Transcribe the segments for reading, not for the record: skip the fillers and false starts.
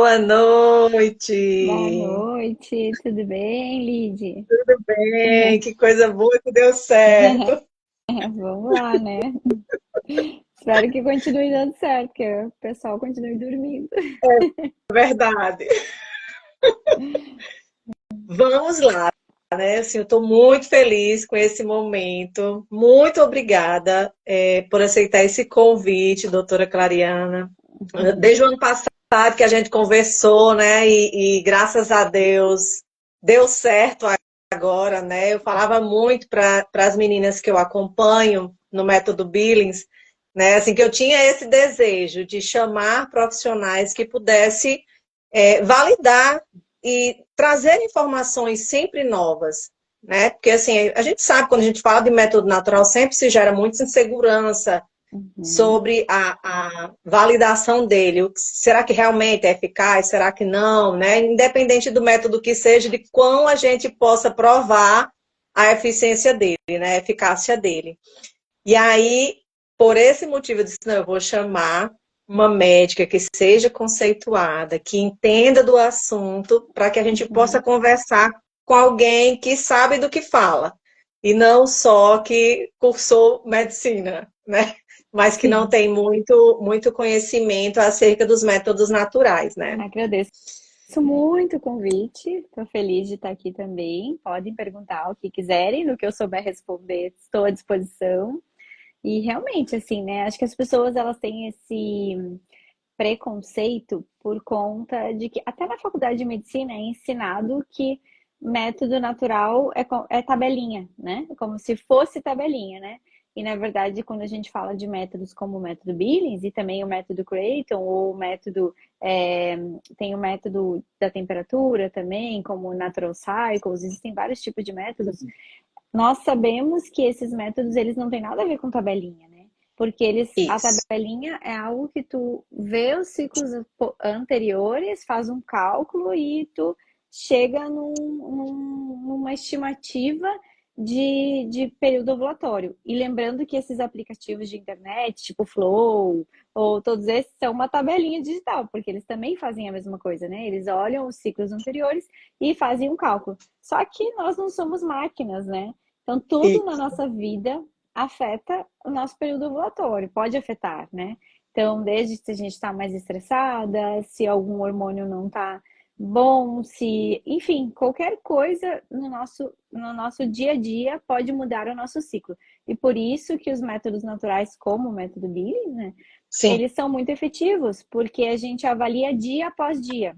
Boa Boa noite. noite, tudo bem, Lid? Tudo bem? Que coisa boa que deu certo. Vamos lá, né? Espero que continue dando certo, que o pessoal continue dormindo. Verdade. Vamos lá, né? Assim, eu estou muito feliz com esse momento. Muito obrigada, por aceitar esse convite, doutora Clariana. Desde o ano passado que a gente conversou, né? E graças a Deus deu certo agora, né? Eu falava muito para as meninas que eu acompanho no método Billings, né? Assim, que eu tinha esse desejo de chamar profissionais que pudesse validar e trazer informações sempre novas, né? Porque assim, a gente sabe quando a gente fala de método natural sempre se gera muita insegurança Uhum. sobre a validação dele. Será que realmente é eficaz? Será que não? Né? Independente do método que seja, de quão a gente possa provar a eficiência dele, né? A eficácia dele. E aí, por esse motivo, eu disse, não, eu vou chamar uma médica que seja conceituada, que entenda do assunto, para que a gente possa Uhum. conversar com alguém que sabe do que fala, e não só que cursou medicina, né? Mas que não Sim, tem muito conhecimento acerca dos métodos naturais, né? agradeço muito o convite. Estou feliz de estar aqui também. Podem perguntar o que quiserem, no que eu souber responder, estou à disposição. E realmente, assim, né? Acho que as pessoas elas têm esse preconceito por conta de que até na faculdade de medicina é ensinado que método natural é tabelinha, né? É como se fosse tabelinha, né? E na verdade, quando a gente fala de métodos como o método Billings e também o método Creighton, ou o método, é, tem o método da temperatura também, como o Natural Cycles, existem vários tipos de métodos. Nós sabemos que esses métodos eles não têm nada a ver com tabelinha, né? Porque a Isso. tabelinha é algo que tu vê os ciclos anteriores, faz um cálculo e tu chega numa estimativa de período ovulatório. E lembrando que esses aplicativos de internet, tipo Flow, ou todos esses, são uma tabelinha digital, porque eles também fazem a mesma coisa, né? Eles olham os ciclos anteriores e fazem um cálculo. Só que nós não somos máquinas, né? Então, tudo na Isso. nossa vida afeta o nosso período ovulatório, pode afetar, né? Então, desde se a gente está mais estressada, se algum hormônio não está bom, se, enfim, qualquer coisa no nosso dia a dia pode mudar o nosso ciclo. E por isso que os métodos naturais, como o método Billy, né, Sim. eles são muito efetivos, porque a gente avalia dia após dia.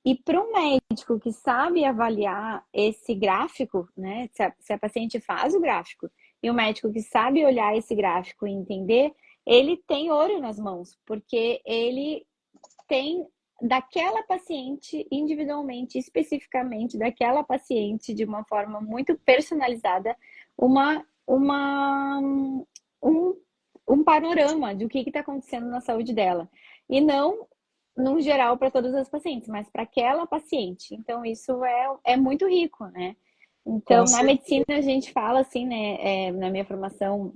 E para um médico que sabe avaliar esse gráfico, né? Se a paciente faz o gráfico e o médico que sabe olhar esse gráfico e entender, ele tem ouro nas mãos, porque ele tem daquela paciente individualmente, especificamente daquela paciente, de uma forma muito personalizada, um, um panorama do que está acontecendo na saúde dela. E não num geral para todas as pacientes, mas para aquela paciente. Então, isso é muito rico, né? Com Então, na certeza. medicina, a gente fala assim, né? Na minha formação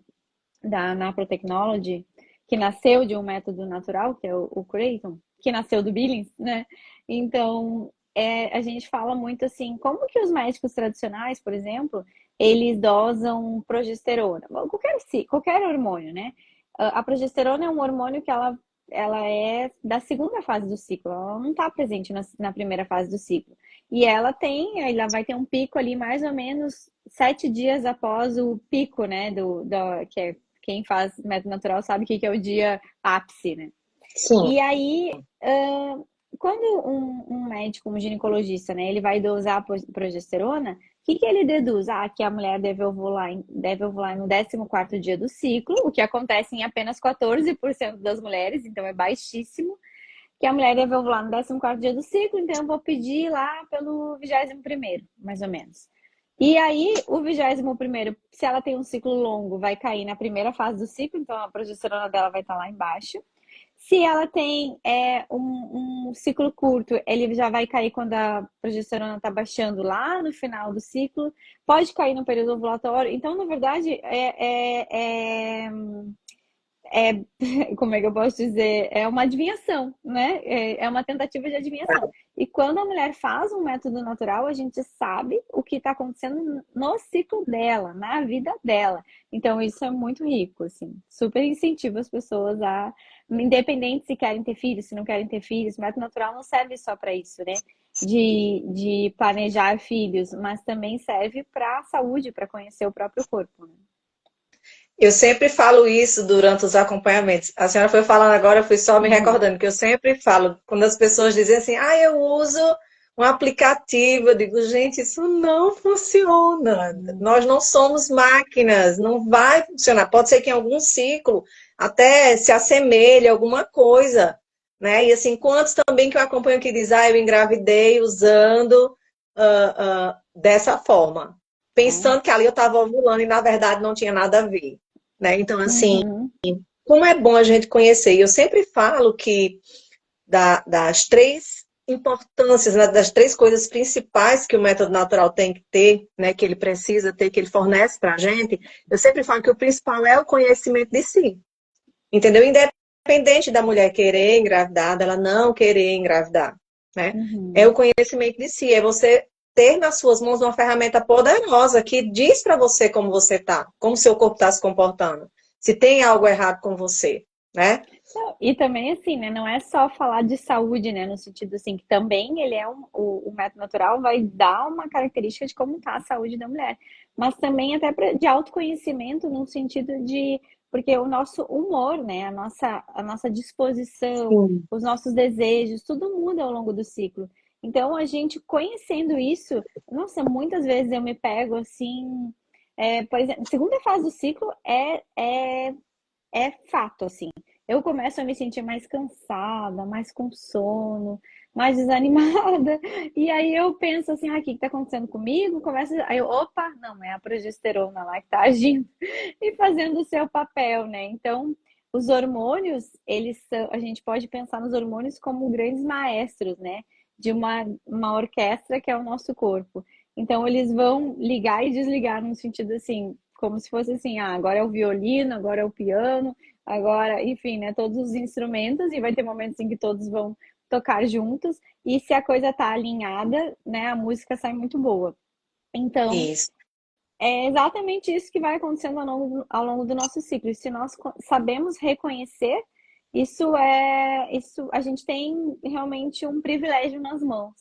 da Naprotechnology, que nasceu de um método natural, que é o Creighton, que nasceu do Billings, né? Então, a gente fala muito assim, como que os médicos tradicionais, por exemplo, eles dosam progesterona, qualquer hormônio, né? A progesterona é um hormônio que ela é da segunda fase do ciclo, ela não está presente na primeira fase do ciclo. E ela vai ter um pico ali mais ou menos 7 dias após o pico, né? Que é quem faz método natural sabe o que é o dia ápice, né? Sim. E aí, quando um médico, um ginecologista, né, ele vai dosar a progesterona, o que ele deduz? Ah, que a mulher deve ovular no 14º dia do ciclo, o que acontece em apenas 14% das mulheres, então é baixíssimo. Que a mulher deve ovular no 14º dia do ciclo, então eu vou pedir lá pelo 21º, mais ou menos. E aí, o 21º, se ela tem um ciclo longo, vai cair na primeira fase do ciclo, então a progesterona dela vai estar lá embaixo. Se ela tem um ciclo curto, ele já vai cair quando a progesterona está baixando lá no final do ciclo. Pode cair no período ovulatório. Então, na verdade, é, como é que eu posso dizer? É uma adivinhação, né? É uma tentativa de adivinhação. E quando a mulher faz um método natural, a gente sabe o que está acontecendo no ciclo dela, na vida dela. Então, isso é muito rico, assim. Super incentivo as pessoas a, independente se querem ter filhos, se não querem ter filhos, o método natural não serve só para isso, né? De planejar filhos, mas também serve para a saúde, para conhecer o próprio corpo, né? Eu sempre falo isso durante os acompanhamentos. A senhora foi falando agora, eu fui só me Uhum. recordando que eu sempre falo, quando as pessoas dizem assim, eu uso um aplicativo, eu digo, gente, isso não funciona. Nós não somos máquinas, não vai funcionar. Pode ser que em algum ciclo até se assemelhe a alguma coisa, né? E assim, quantos também que eu acompanho que diz, eu engravidei usando dessa forma, É. pensando que ali eu estava ovulando e na verdade não tinha nada a ver, né? Então, assim, Uhum. como é bom a gente conhecer. E eu sempre falo que das três importâncias, né, das três coisas principais que o método natural tem que ter, né, que ele precisa ter, que ele fornece para a gente, eu sempre falo que o principal é o conhecimento de si, entendeu? Independente da mulher querer engravidar, dela não querer engravidar, né? É o Uhum. conhecimento de si, é você ter nas suas mãos uma ferramenta poderosa que diz para você como você tá, como seu corpo está se comportando, se tem algo errado com você, né? Não, e também assim, né? Não é só falar de saúde, né? No sentido assim, que também ele é o método natural vai dar uma característica de como está a saúde da mulher. Mas também até de autoconhecimento no sentido de porque o nosso humor, né? A nossa disposição, Sim. os nossos desejos, tudo muda ao longo do ciclo. Então, a gente conhecendo isso, nossa, muitas vezes eu me pego assim, por exemplo, segunda fase do ciclo é fato, assim. Eu começo a me sentir mais cansada, mais com sono, mais desanimada. E aí eu penso assim, o que está acontecendo comigo? Aí eu, opa, não, é a progesterona lá que está agindo e fazendo o seu papel, né? Então, os hormônios, a gente pode pensar nos hormônios como grandes maestros, né? De uma orquestra que é o nosso corpo. Então, eles vão ligar e desligar no sentido assim, como se fosse assim, agora é o violino, agora é o piano, agora, enfim, né, todos os instrumentos e vai ter momentos em que todos vão tocar juntos e se a coisa tá alinhada, né, a música sai muito boa. Então, Isso. é exatamente isso que vai acontecendo ao longo do nosso ciclo. E se nós sabemos reconhecer, isso a gente tem realmente um privilégio nas mãos.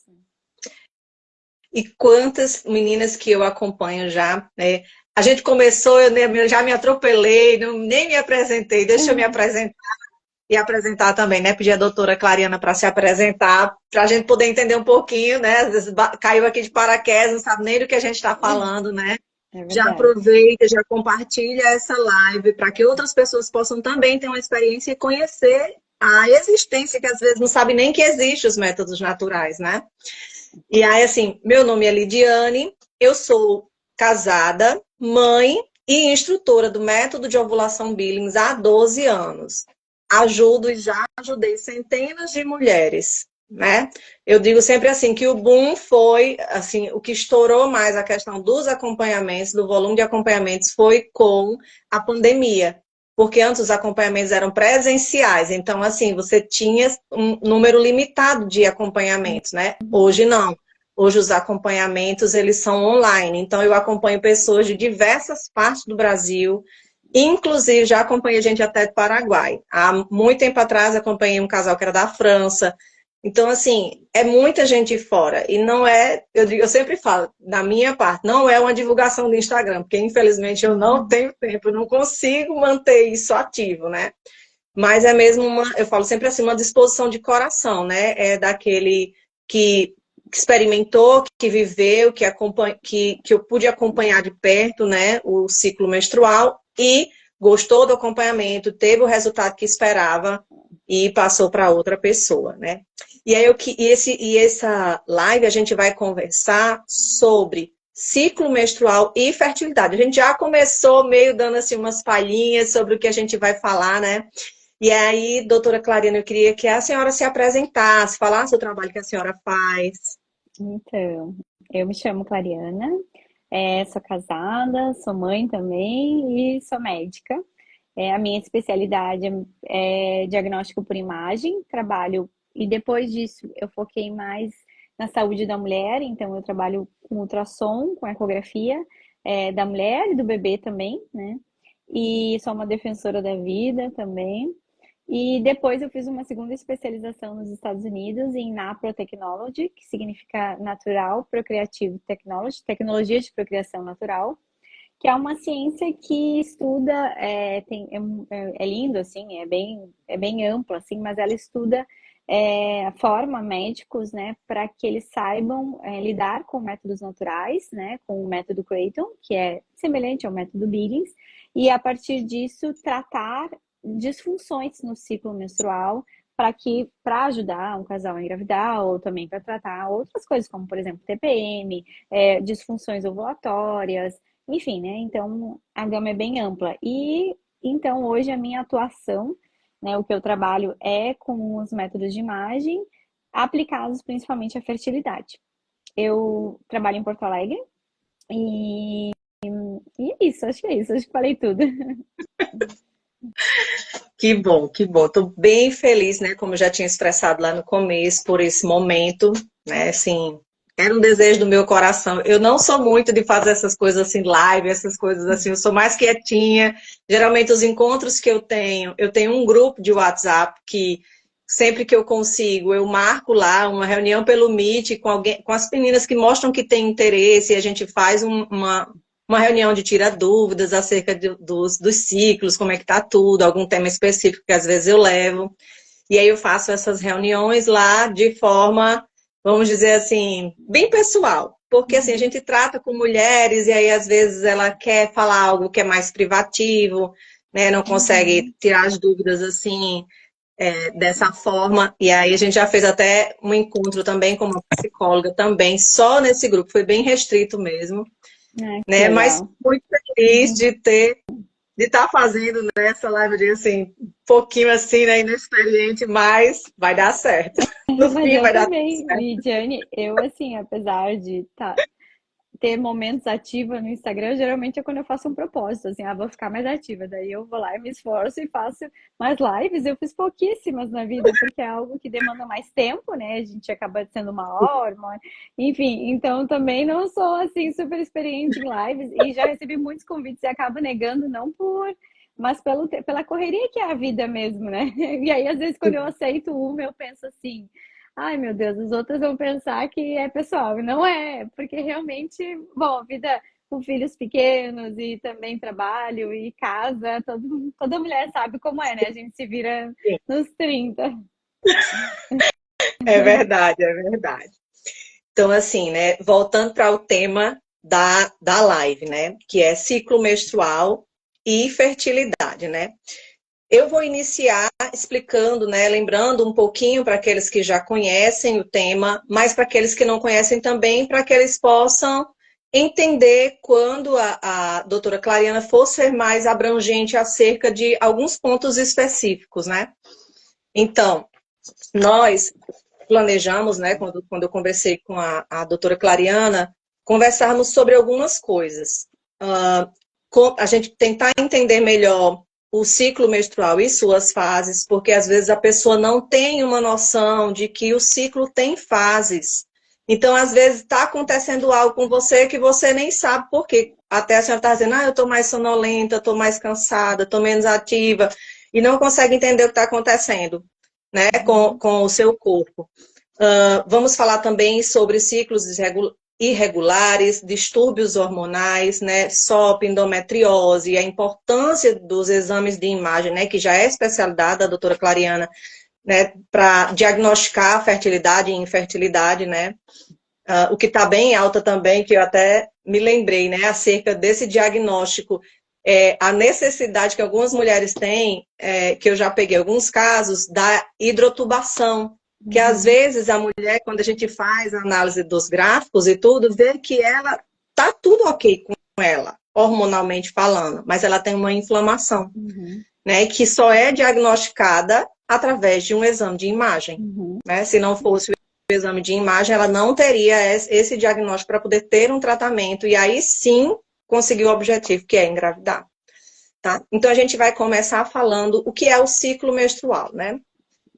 E quantas meninas que eu acompanho já, né? A gente começou, eu já me atropelei, nem me apresentei, deixa eu me apresentar e apresentar também, né? Pedir a doutora Clariana para se apresentar, para a gente poder entender um pouquinho, né? Às vezes caiu aqui de paraquedas, não sabe nem do que a gente está falando, né? É Já verdade. aproveita, já compartilha essa live para que outras pessoas possam também ter uma experiência e conhecer a existência, que às vezes não sabe nem que existe os métodos naturais, né? E aí, assim, meu nome é Lidiane, eu sou casada, mãe e instrutora do método de ovulação Billings há 12 anos. Ajudo e já ajudei centenas de mulheres, né? Eu digo sempre assim que o boom foi, assim, o que estourou mais a questão dos acompanhamentos, do volume de acompanhamentos foi com a pandemia. Porque antes os acompanhamentos eram presenciais, então assim, você tinha um número limitado de acompanhamentos, né? Uhum. Hoje não. Hoje os acompanhamentos eles são online, então eu acompanho pessoas de diversas partes do Brasil, inclusive já acompanhei gente até do Paraguai. Há muito tempo atrás acompanhei um casal que era da França. Então, assim, é muita gente de fora. E não é, eu sempre falo, da minha parte, não é uma divulgação do Instagram, porque infelizmente eu não tenho tempo, eu não consigo manter isso ativo, né? Mas é mesmo eu falo sempre assim, uma disposição de coração, né? É daquele que experimentou, que viveu, que eu pude acompanhar de perto, né? O ciclo menstrual e gostou do acompanhamento, teve o resultado que esperava e passou para outra pessoa, né? E aí essa live a gente vai conversar sobre ciclo menstrual e fertilidade. A gente já começou meio dando assim umas palhinhas sobre o que a gente vai falar, né? E aí, doutora Clarina, eu queria que a senhora se apresentasse, falasse o trabalho que a senhora faz. Então, eu me chamo Clariana, sou casada, sou mãe também e sou médica. A minha especialidade é diagnóstico por imagem, trabalho, e depois disso eu foquei mais na saúde da mulher, então eu trabalho com ultrassom, com ecografia, da mulher e do bebê também, né? E sou uma defensora da vida também. E depois eu fiz uma segunda especialização nos Estados Unidos em Naprotechnology, que significa Natural Procreative Technology, tecnologia de procriação natural, que é uma ciência que estuda, é lindo, assim, é bem amplo, assim, mas ela estuda, forma médicos, né, para que eles saibam lidar com métodos naturais, né, com o método Creighton, que é semelhante ao método Billings, e a partir disso tratar disfunções no ciclo menstrual para ajudar um casal a engravidar ou também para tratar outras coisas, como por exemplo TPM, disfunções ovulatórias, enfim, né? Então a gama é bem ampla. E então hoje a minha atuação, né, o que eu trabalho é com os métodos de imagem aplicados principalmente à fertilidade. Eu trabalho em Porto Alegre e é isso, acho que é isso, acho que falei tudo. Que bom, que bom. Estou bem feliz, né? Como eu já tinha expressado lá no começo, por esse momento, né? Assim, era um desejo do meu coração. Eu não sou muito de fazer essas coisas assim, live, essas coisas assim, eu sou mais quietinha. Geralmente os encontros que eu tenho um grupo de WhatsApp que sempre que eu consigo, eu marco lá uma reunião pelo Meet com alguém, com as meninas que mostram que têm interesse e a gente faz uma reunião de tira dúvidas acerca dos ciclos, como é que tá tudo, algum tema específico que às vezes eu levo. E aí eu faço essas reuniões lá de forma, vamos dizer assim, bem pessoal. Porque assim, a gente trata com mulheres e aí às vezes ela quer falar algo que é mais privativo, né? Não consegue tirar as dúvidas assim, dessa forma. E aí a gente já fez até um encontro também com uma psicóloga também, só nesse grupo, foi bem restrito mesmo, Que né? Mas legal. muito feliz de estar fazendo nessa live de assim, um pouquinho assim, né, inexperiente, mas vai dar certo. No Mas fim eu vai dar também, certo. Lidiane, eu assim, apesar de ter momentos ativos no Instagram, geralmente é quando eu faço um propósito, assim, vou ficar mais ativa, daí eu vou lá e me esforço e faço mais lives, eu fiz pouquíssimas na vida, porque é algo que demanda mais tempo, né, a gente acaba sendo enfim, então também não sou, assim, super experiente em lives, e já recebi muitos convites e acabo negando, não mas pela correria que é a vida mesmo, né, e aí às vezes quando eu aceito uma, eu penso assim, ai, meu Deus, os outros vão pensar que é pessoal, e não é, porque realmente, bom, vida com filhos pequenos e também trabalho e casa, toda mulher sabe como é, né? A gente se vira Sim, nos 30. é verdade, é verdade. Então, assim, né, voltando para o tema da live, né, que é ciclo menstrual e fertilidade, né? Eu vou iniciar explicando, né, lembrando um pouquinho para aqueles que já conhecem o tema, mas para aqueles que não conhecem também, para que eles possam entender quando a doutora Clariana for ser mais abrangente acerca de alguns pontos específicos, né? Então, nós planejamos, né, quando eu conversei com a doutora Clariana, conversarmos sobre algumas coisas. A gente tentar entender melhor o ciclo menstrual e suas fases, porque às vezes a pessoa não tem uma noção de que o ciclo tem fases. Então, às vezes, está acontecendo algo com você que você nem sabe por quê. Até a senhora está dizendo, eu estou mais sonolenta, estou mais cansada, estou menos ativa, e não consegue entender o que está acontecendo, né, com o seu corpo. Vamos falar também sobre ciclos irregulares, distúrbios hormonais, né, SOP, endometriose, a importância dos exames de imagem, né, que já é especialidade da doutora Clariana, né, para diagnosticar fertilidade e infertilidade, né, o que está bem alta também, que eu até me lembrei, né, acerca desse diagnóstico, a necessidade que algumas mulheres têm, que eu já peguei alguns casos, da hidrotubação, que às vezes a mulher, quando a gente faz a análise dos gráficos e tudo, vê que ela tá tudo ok com ela, hormonalmente falando, mas ela tem uma inflamação, Uhum, né, que só é diagnosticada através de um exame de imagem, uhum, né? Se não fosse o exame de imagem, ela não teria esse diagnóstico para poder ter um tratamento e aí sim conseguir o objetivo, que é engravidar. tá? Então, a gente vai começar falando o que é o ciclo menstrual, né?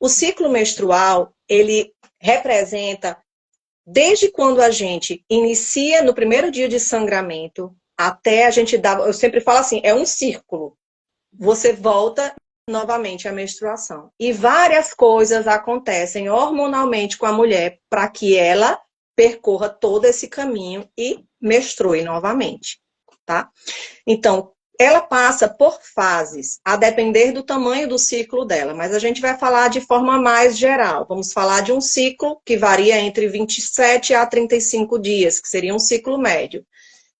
O ciclo menstrual, ele representa desde quando a gente inicia no primeiro dia de sangramento até a gente dar, eu sempre falo assim, é um círculo. Você volta novamente à menstruação. E várias coisas acontecem hormonalmente com a mulher para que ela percorra todo esse caminho e menstrue novamente, tá? Então, ela passa por fases, a depender do tamanho do ciclo dela, mas a gente vai falar de forma mais geral. Vamos falar de um ciclo que varia entre 27 a 35 dias, que seria um ciclo médio.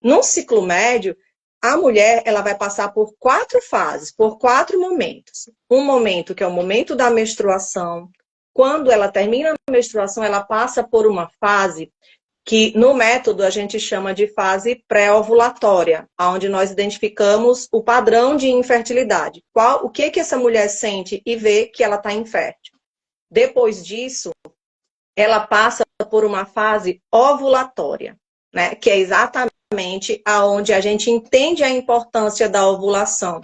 Num ciclo médio, a mulher ela vai passar por 4 fases, por 4 momentos. Um momento que é o momento da menstruação. Quando ela termina a menstruação, ela passa por uma fase que no método a gente chama de fase pré-ovulatória, onde nós identificamos o padrão de infertilidade. O que essa mulher sente e vê que ela está infértil. Depois disso, ela passa por uma fase ovulatória, né? Que é exatamente aonde a gente entende a importância da ovulação.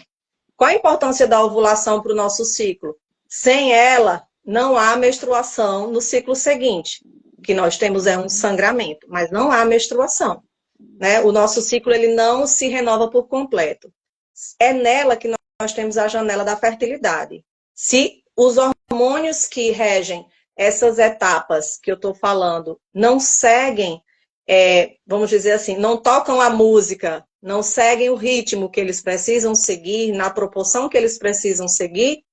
Qual a importância da ovulação para o nosso ciclo? Sem ela, não há menstruação no ciclo seguinte. O que nós temos é um sangramento, mas não há menstruação, né? O nosso ciclo ele não se renova por completo. É nela que nós temos a janela da fertilidade. Se os hormônios que regem essas etapas que eu estou falando não seguem, vamos dizer assim, não tocam a música, não seguem o ritmo que eles precisam seguir, na proporção que eles precisam seguir,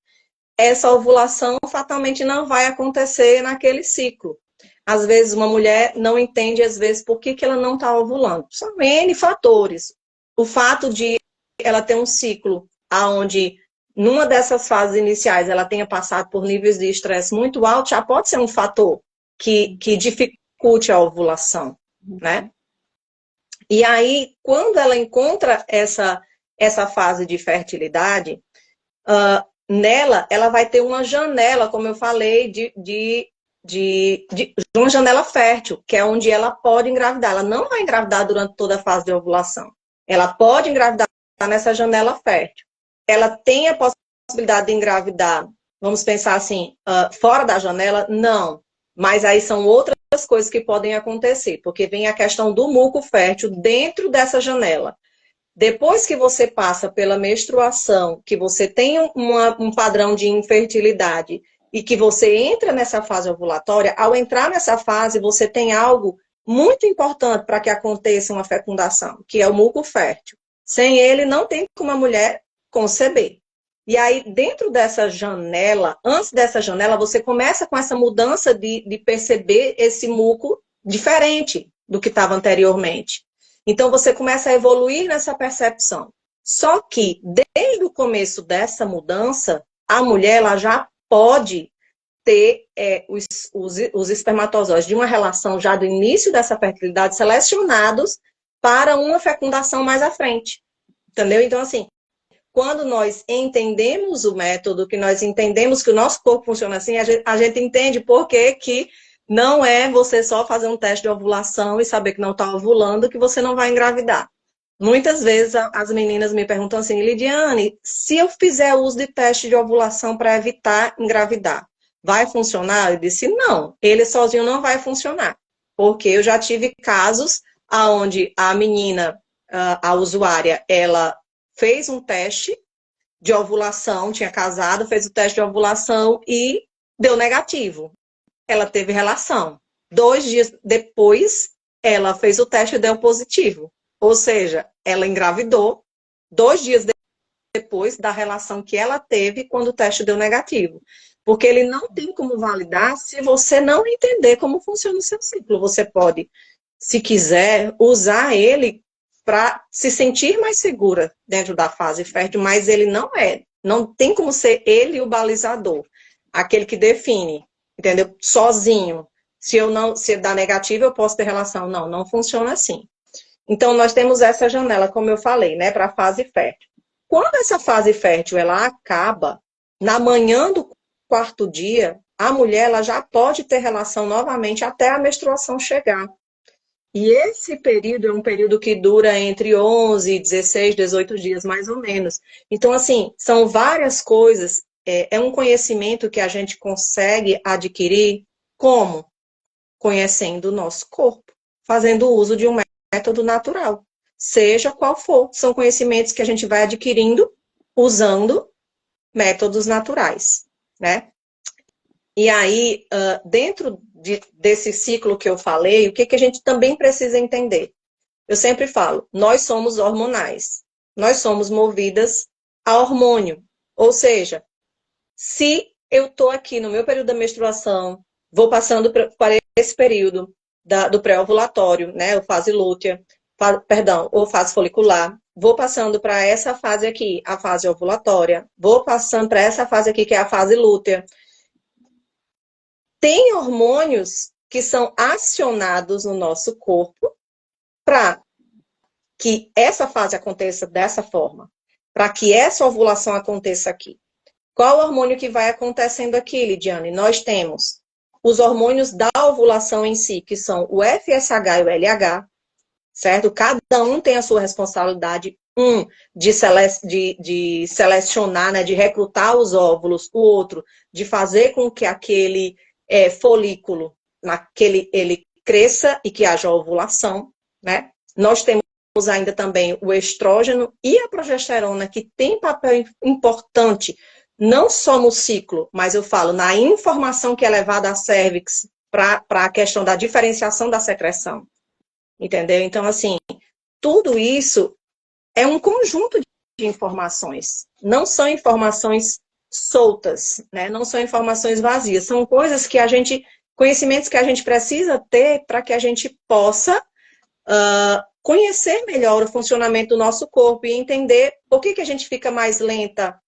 essa ovulação fatalmente não vai acontecer naquele ciclo. Às vezes uma mulher não entende, às vezes, por que ela não está ovulando. São N fatores. O fato de ela ter um ciclo onde, numa dessas fases iniciais, ela tenha passado por níveis de estresse muito altos, já pode ser um fator que dificulte a ovulação, né? E aí, quando ela encontra essa fase de fertilidade, nela, ela vai ter uma janela, como eu falei, de uma janela fértil, que é onde ela pode engravidar. Ela não vai engravidar durante toda a fase de ovulação. Ela pode engravidar nessa janela fértil. Ela tem a possibilidade de engravidar, vamos pensar assim, fora da janela? Não. Mas aí são outras coisas que podem acontecer, porque vem a questão do muco fértil dentro dessa janela. Depois que você passa pela menstruação, que você tem um padrão de infertilidade e que você entra nessa fase ovulatória, ao entrar nessa fase, você tem algo muito importante para que aconteça uma fecundação, que é o muco fértil. Sem ele, não tem como a mulher conceber. E aí, dentro dessa janela, antes dessa janela, você começa com essa mudança de perceber esse muco diferente do que estava anteriormente. Então, você começa a evoluir nessa percepção. Só que, desde o começo dessa mudança, a mulher ela já pode ter os espermatozoides de uma relação já do início dessa fertilidade selecionados para uma fecundação mais à frente. Entendeu? Então, assim, quando nós entendemos o método, que nós entendemos que o nosso corpo funciona assim, a gente entende por que não é você só fazer um teste de ovulação e saber que não está ovulando que você não vai engravidar. Muitas vezes as meninas me perguntam assim, Lidiane, se eu fizer uso de teste de ovulação para evitar engravidar, vai funcionar? Eu disse, não, ele sozinho não vai funcionar. Porque eu já tive casos onde a menina, a usuária, ela fez um teste de ovulação, tinha casado, fez o teste de ovulação e deu negativo. Ela teve relação. 2 dias depois, ela fez o teste e deu positivo. Ou seja, ela engravidou 2 dias depois da relação que ela teve quando o teste deu negativo. Porque ele não tem como validar se você não entender como funciona o seu ciclo. Você pode, se quiser, usar ele para se sentir mais segura dentro da fase fértil, mas ele não é. Não tem como ser ele o balizador, aquele que define, entendeu? Sozinho. Se dá negativo, eu posso ter relação. Não, não funciona assim. Então, nós temos essa janela, como eu falei, né, para a fase fértil. Quando essa fase fértil ela acaba, na manhã do 4º dia, a mulher ela já pode ter relação novamente até a menstruação chegar. E esse período é um período que dura entre 11, 16, 18 dias, mais ou menos. Então, assim, são várias coisas. É um conhecimento que a gente consegue adquirir como? Conhecendo o nosso corpo, fazendo uso de um método natural, seja qual for. São conhecimentos que a gente vai adquirindo usando métodos naturais, né? E aí, dentro desse ciclo que eu falei, o que, que a gente também precisa entender? Eu sempre falo, nós somos hormonais, nós somos movidas a hormônio. Ou seja, se eu estou aqui no meu período da menstruação, vou passando para esse período do pré-ovulatório, né, ou fase lútea, perdão, ou fase folicular, vou passando para essa fase aqui, a fase ovulatória, vou passando para essa fase aqui, que é a fase lútea. Tem hormônios que são acionados no nosso corpo para que essa fase aconteça dessa forma, para que essa ovulação aconteça aqui. Qual o hormônio que vai acontecendo aqui, Lidiane? Nós temos os hormônios da ovulação em si, que são o FSH e o LH, certo? Cada um tem a sua responsabilidade, de selecionar, né, de recrutar os óvulos, o outro de fazer com que aquele folículo, ele cresça e que haja ovulação, né? Nós temos ainda também o estrógeno e a progesterona, que tem papel importante, não só no ciclo, mas eu falo na informação que é levada à cérvix para a questão da diferenciação da secreção. Entendeu? Então, assim, tudo isso é um conjunto de informações. Não são informações soltas, né? Não são informações vazias. São coisas que conhecimentos que a gente precisa ter para que a gente possa conhecer melhor o funcionamento do nosso corpo e entender por que a gente fica mais lenta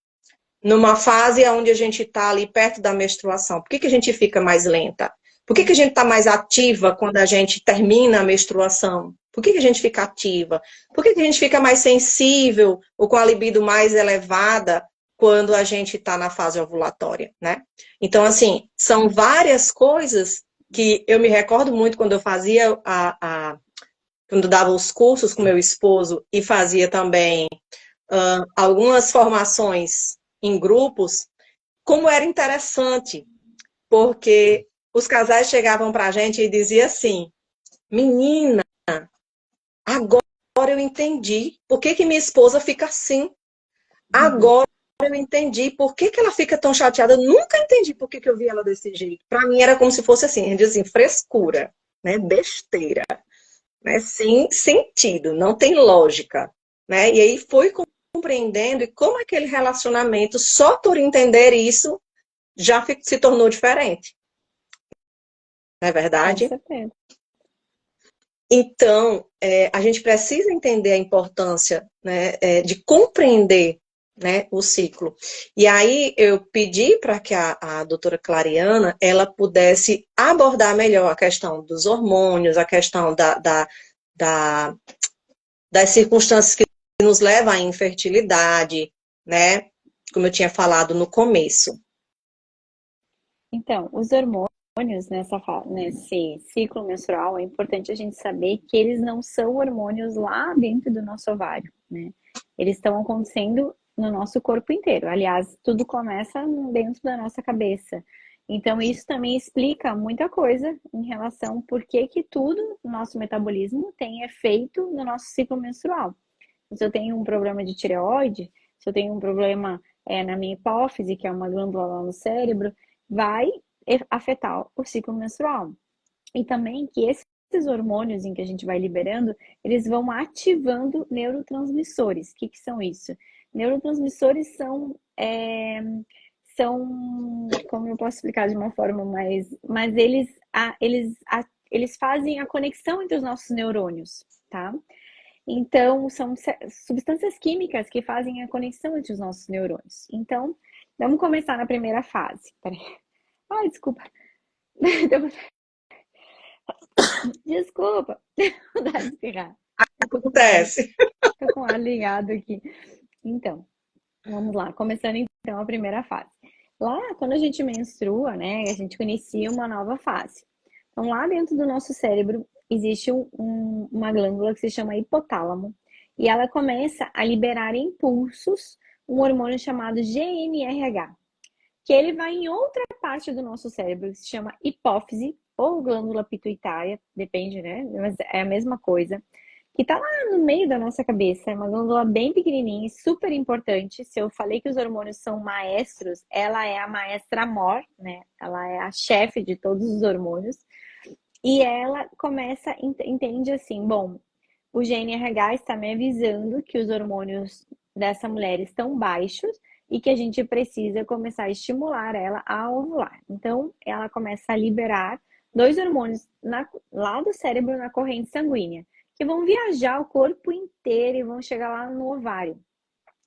numa fase onde a gente está ali perto da menstruação. Por que a gente fica mais lenta? Por que a gente está mais ativa quando a gente termina a menstruação? Por que a gente fica ativa? Por que a gente fica mais sensível ou com a libido mais elevada quando a gente está na fase ovulatória, né? Então, assim, são várias coisas que eu me recordo muito quando eu fazia quando dava os cursos com meu esposo e fazia também algumas formações em grupos, como era interessante, porque os casais chegavam para a gente e diziam assim, menina, agora eu entendi por que minha esposa fica assim. Agora eu entendi por que ela fica tão chateada. Eu nunca entendi por que eu vi ela desse jeito. Para mim era como se fosse assim, a gente diz assim, frescura, né? Besteira, né? Sem sentido, não tem lógica, né? E aí fui compreendendo e como aquele relacionamento, só por entender isso, já se tornou diferente. Não é Com verdade? certeza. Então, a gente precisa entender a importância, né, de compreender, né, o ciclo. E aí eu pedi para que a doutora Clariana ela pudesse abordar melhor a questão dos hormônios, a questão da, das circunstâncias que nos levam à infertilidade, né, como eu tinha falado no começo. Então, os hormônios nesse ciclo menstrual, é importante a gente saber que eles não são hormônios lá dentro do nosso ovário, né? Eles estão acontecendo no nosso corpo inteiro. Aliás, tudo começa dentro da nossa cabeça. Então, isso também explica muita coisa em relação por que tudo no nosso metabolismo tem efeito no nosso ciclo menstrual. Se eu tenho um problema de tireoide, se eu tenho um problema na minha hipófise, que é uma glândula lá no cérebro, vai afetar o ciclo menstrual. E também que esses hormônios em que a gente vai liberando, eles vão ativando neurotransmissores. O que são isso? Neurotransmissores são, como eu posso explicar de uma forma mas eles fazem a conexão entre os nossos neurônios, tá? Então, são substâncias químicas que fazem a conexão entre os nossos neurônios. Então, vamos começar na primeira fase. Peraí. Ai, desculpa. Desculpa. Vontade de espirrar. Acontece. Tô com o ar ligado aqui. Então, vamos lá. Começando então a primeira fase. Lá, quando a gente menstrua, né, a gente inicia uma nova fase. Então, lá dentro do nosso cérebro existe uma glândula que se chama hipotálamo e ela começa a liberar impulsos, um hormônio chamado GNRH, que ele vai em outra parte do nosso cérebro, que se chama hipófise ou glândula pituitária, depende, né? Mas é a mesma coisa, que tá lá no meio da nossa cabeça, é uma glândula bem pequenininha e super importante. Se eu falei que os hormônios são maestros, ela é a maestra mor, né? Ela é a chefe de todos os hormônios. E ela começa, entende assim, bom, o GNRH está me avisando que os hormônios dessa mulher estão baixos e que a gente precisa começar a estimular ela a ovular. Então, ela começa a liberar dois hormônios lá do cérebro na corrente sanguínea, que vão viajar o corpo inteiro e vão chegar lá no ovário.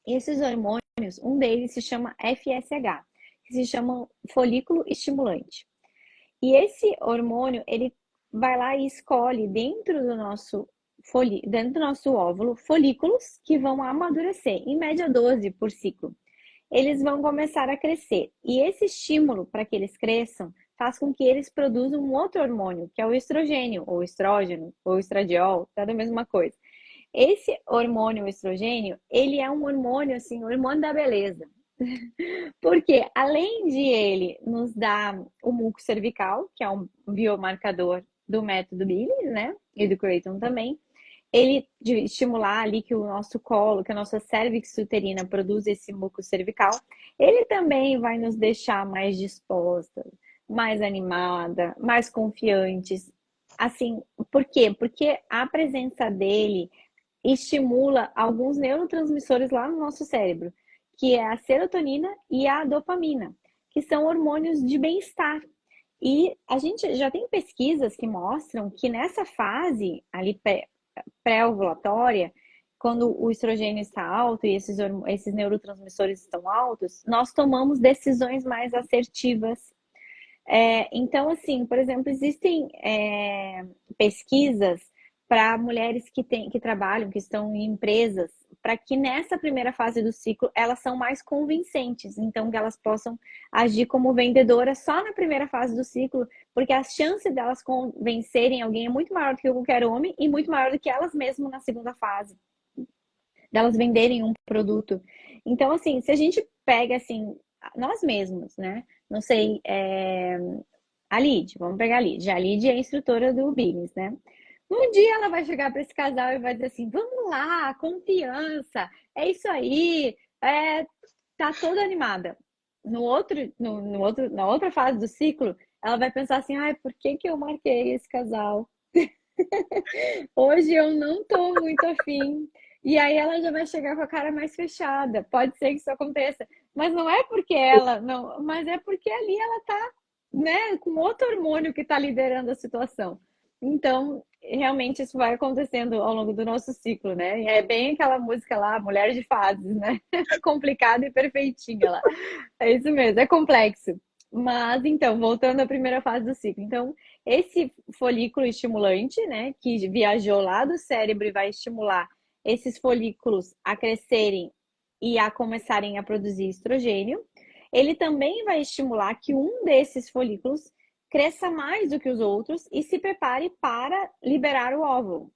Esses hormônios, um deles se chama FSH, que se chama folículo estimulante. E esse hormônio, ele vai lá e escolhe dentro do nosso óvulo, folículos que vão amadurecer, em média 12 por ciclo. Eles vão começar a crescer. E esse estímulo para que eles cresçam faz com que eles produzam um outro hormônio, que é o estrogênio, ou estrógeno, ou estradiol, tá da mesma coisa. Esse hormônio, o estrogênio, ele é um hormônio, assim, o hormônio da beleza. Porque além de ele nos dar o muco cervical, que é um biomarcador do método Billings, né? E do Creighton também, ele de estimular ali que o nosso colo, que a nossa cervix uterina produz esse muco cervical, ele também vai nos deixar mais dispostas, mais animada, mais confiantes. Assim, por quê? Porque a presença dele estimula alguns neurotransmissores lá no nosso cérebro, que é a serotonina e a dopamina, que são hormônios de bem-estar. E a gente já tem pesquisas que mostram que nessa fase ali pré-ovulatória, quando o estrogênio está alto e esses neurotransmissores estão altos, nós tomamos decisões mais assertivas. Então, assim, por exemplo, existem pesquisas para mulheres que trabalham, que estão em empresas, para que nessa primeira fase do ciclo elas são mais convincentes, então que elas possam agir como vendedoras só na primeira fase do ciclo, porque a chance delas convencerem alguém é muito maior do que qualquer homem e muito maior do que elas mesmas na segunda fase, delas venderem um produto. Então, assim, se a gente pega assim, nós mesmos, né? Não sei, a Lid, vamos pegar a Lid. A Lid é a instrutora do Billings, né? Um dia ela vai chegar para esse casal e vai dizer assim: vamos lá, confiança, é isso aí, tá toda animada. Na outra fase do ciclo, ela vai pensar assim: ai, por que que eu marquei esse casal? Hoje eu não tô muito afim. E aí ela já vai chegar com a cara mais fechada. Pode ser que isso aconteça, mas não é porque ela não, mas é porque ali ela tá, né, com outro hormônio que tá liderando a situação. Então, realmente isso vai acontecendo ao longo do nosso ciclo, né? É bem aquela música lá, Mulher de Fases, né? Complicada e perfeitinha lá. É isso mesmo, é complexo. Mas então, voltando à primeira fase do ciclo. Então, esse folículo estimulante, né, que viajou lá do cérebro e vai estimular esses folículos a crescerem e a começarem a produzir estrogênio, ele também vai estimular que um desses folículos cresça mais do que os outros e se prepare para liberar o óvulo.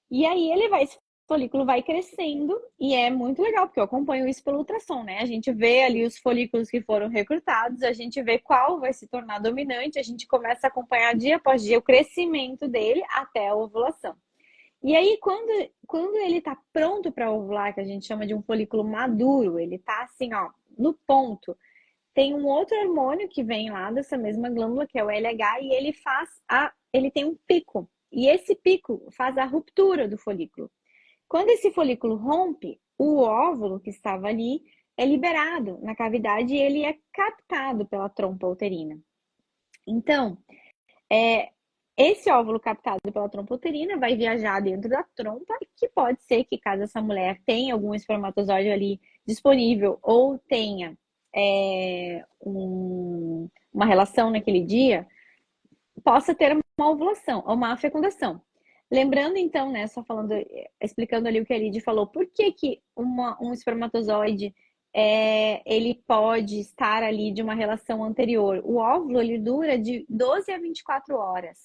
E aí esse folículo vai crescendo e é muito legal, porque eu acompanho isso pelo ultrassom, né? A gente vê ali os folículos que foram recrutados, a gente vê qual vai se tornar dominante, a gente começa a acompanhar dia após dia o crescimento dele até a ovulação. E aí, quando ele está pronto para ovular, que a gente chama de um folículo maduro, ele está assim, ó, no ponto, tem um outro hormônio que vem lá dessa mesma glândula, que é o LH, e ele tem um pico. E esse pico faz a ruptura do folículo. Quando esse folículo rompe, o óvulo que estava ali é liberado na cavidade e ele é captado pela trompa uterina. Então, esse óvulo captado pela trompa uterina vai viajar dentro da trompa, que pode ser que caso essa mulher tenha algum espermatozoide ali disponível ou tenha uma relação naquele dia, possa ter uma ovulação ou uma fecundação. Lembrando então, né, só falando, explicando ali o que a Lid falou, por que que um espermatozoide ele pode estar ali de uma relação anterior. O óvulo, ele dura de 12 a 24 horas.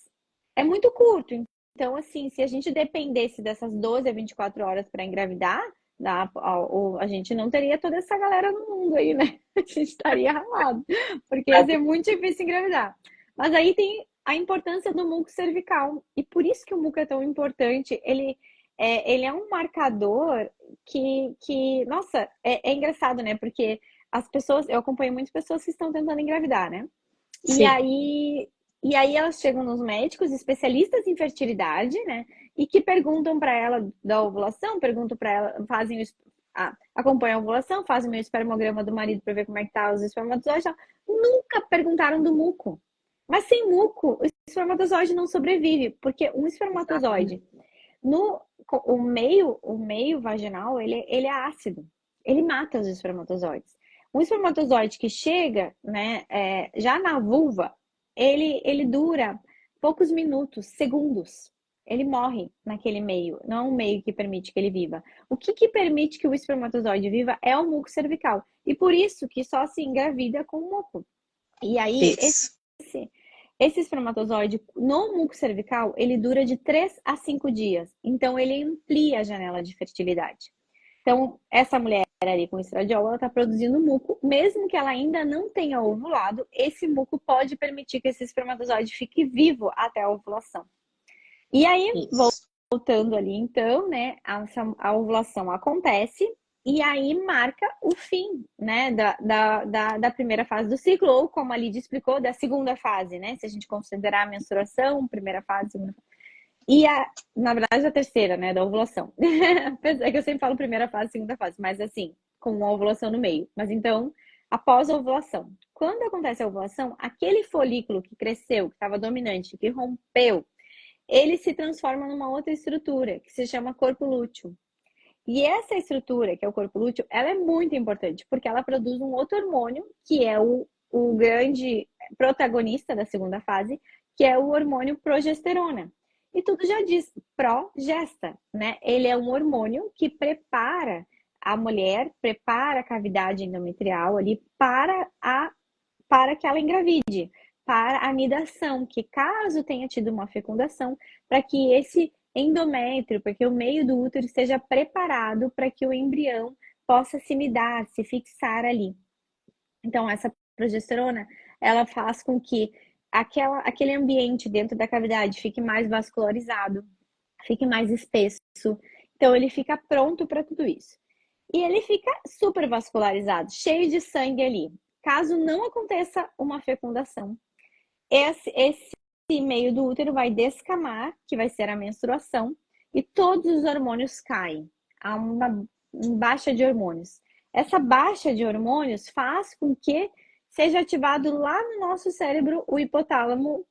É muito curto. Então, assim, se a gente dependesse dessas 12 a 24 horas para engravidar, a gente não teria toda essa galera no mundo aí, né? A gente estaria ralado, porque ia ser muito difícil engravidar. Mas aí tem a importância do muco cervical. E por isso que o muco é tão importante. Ele é um marcador nossa, é engraçado, né? Porque as pessoas, eu acompanho muitas pessoas que estão tentando engravidar, né? E Sim. aí, e aí elas chegam nos médicos especialistas em fertilidade, né? E que perguntam para ela da ovulação, perguntam para ela, acompanham a ovulação, fazem o espermograma do marido para ver como é que tá os espermatozoides. Nunca perguntaram do muco. Mas sem muco, o espermatozoide não sobrevive, porque um espermatozoide no o meio vaginal, ele é ácido. Ele mata os espermatozoides. Um espermatozoide que chega, né, já na vulva, ele dura poucos minutos, segundos. Ele morre naquele meio. Não é um meio que permite que ele viva. O que permite que o espermatozoide viva é o muco cervical. E por isso que só se engravida com o muco. E aí, Isso. esse espermatozoide no muco cervical, ele dura de 3 a 5 dias. Então, ele amplia a janela de fertilidade. Então, essa mulher ali com estradiol, ela está produzindo muco, mesmo que ela ainda não tenha ovulado, esse muco pode permitir que esse espermatozoide fique vivo até a ovulação. E aí, Isso. voltando ali então, né, a ovulação acontece e aí marca o fim, né, da primeira fase do ciclo, ou como a Lídia explicou, da segunda fase, né, se a gente considerar a menstruação, primeira fase, segunda fase. E na verdade, a terceira, né, da ovulação. É que eu sempre falo primeira fase, segunda fase, mas assim, com a ovulação no meio. Mas então, após a ovulação. Quando acontece a ovulação, aquele folículo que cresceu, que estava dominante, que rompeu, ele se transforma numa outra estrutura, que se chama corpo lúteo. E essa estrutura, que é o corpo lúteo, ela é muito importante, porque ela produz um outro hormônio, que é o grande protagonista da segunda fase, que é o hormônio progesterona. E tudo já diz, progesta, né? Ele é um hormônio que prepara a mulher, prepara a cavidade endometrial ali para que ela engravide, para a anidação, que caso tenha tido uma fecundação, para que esse endométrio, para que o meio do útero esteja preparado para que o embrião possa se nidar, se fixar ali. Então, essa progesterona, ela faz com que aquele ambiente dentro da cavidade fique mais vascularizado, fique mais espesso. Então, ele fica pronto para tudo isso. E ele fica super vascularizado, cheio de sangue ali. Caso não aconteça uma fecundação, esse meio do útero vai descamar, que vai ser a menstruação, e todos os hormônios caem. Há uma baixa de hormônios. Essa baixa de hormônios faz com que seja ativado lá no nosso cérebro o hipotálamo,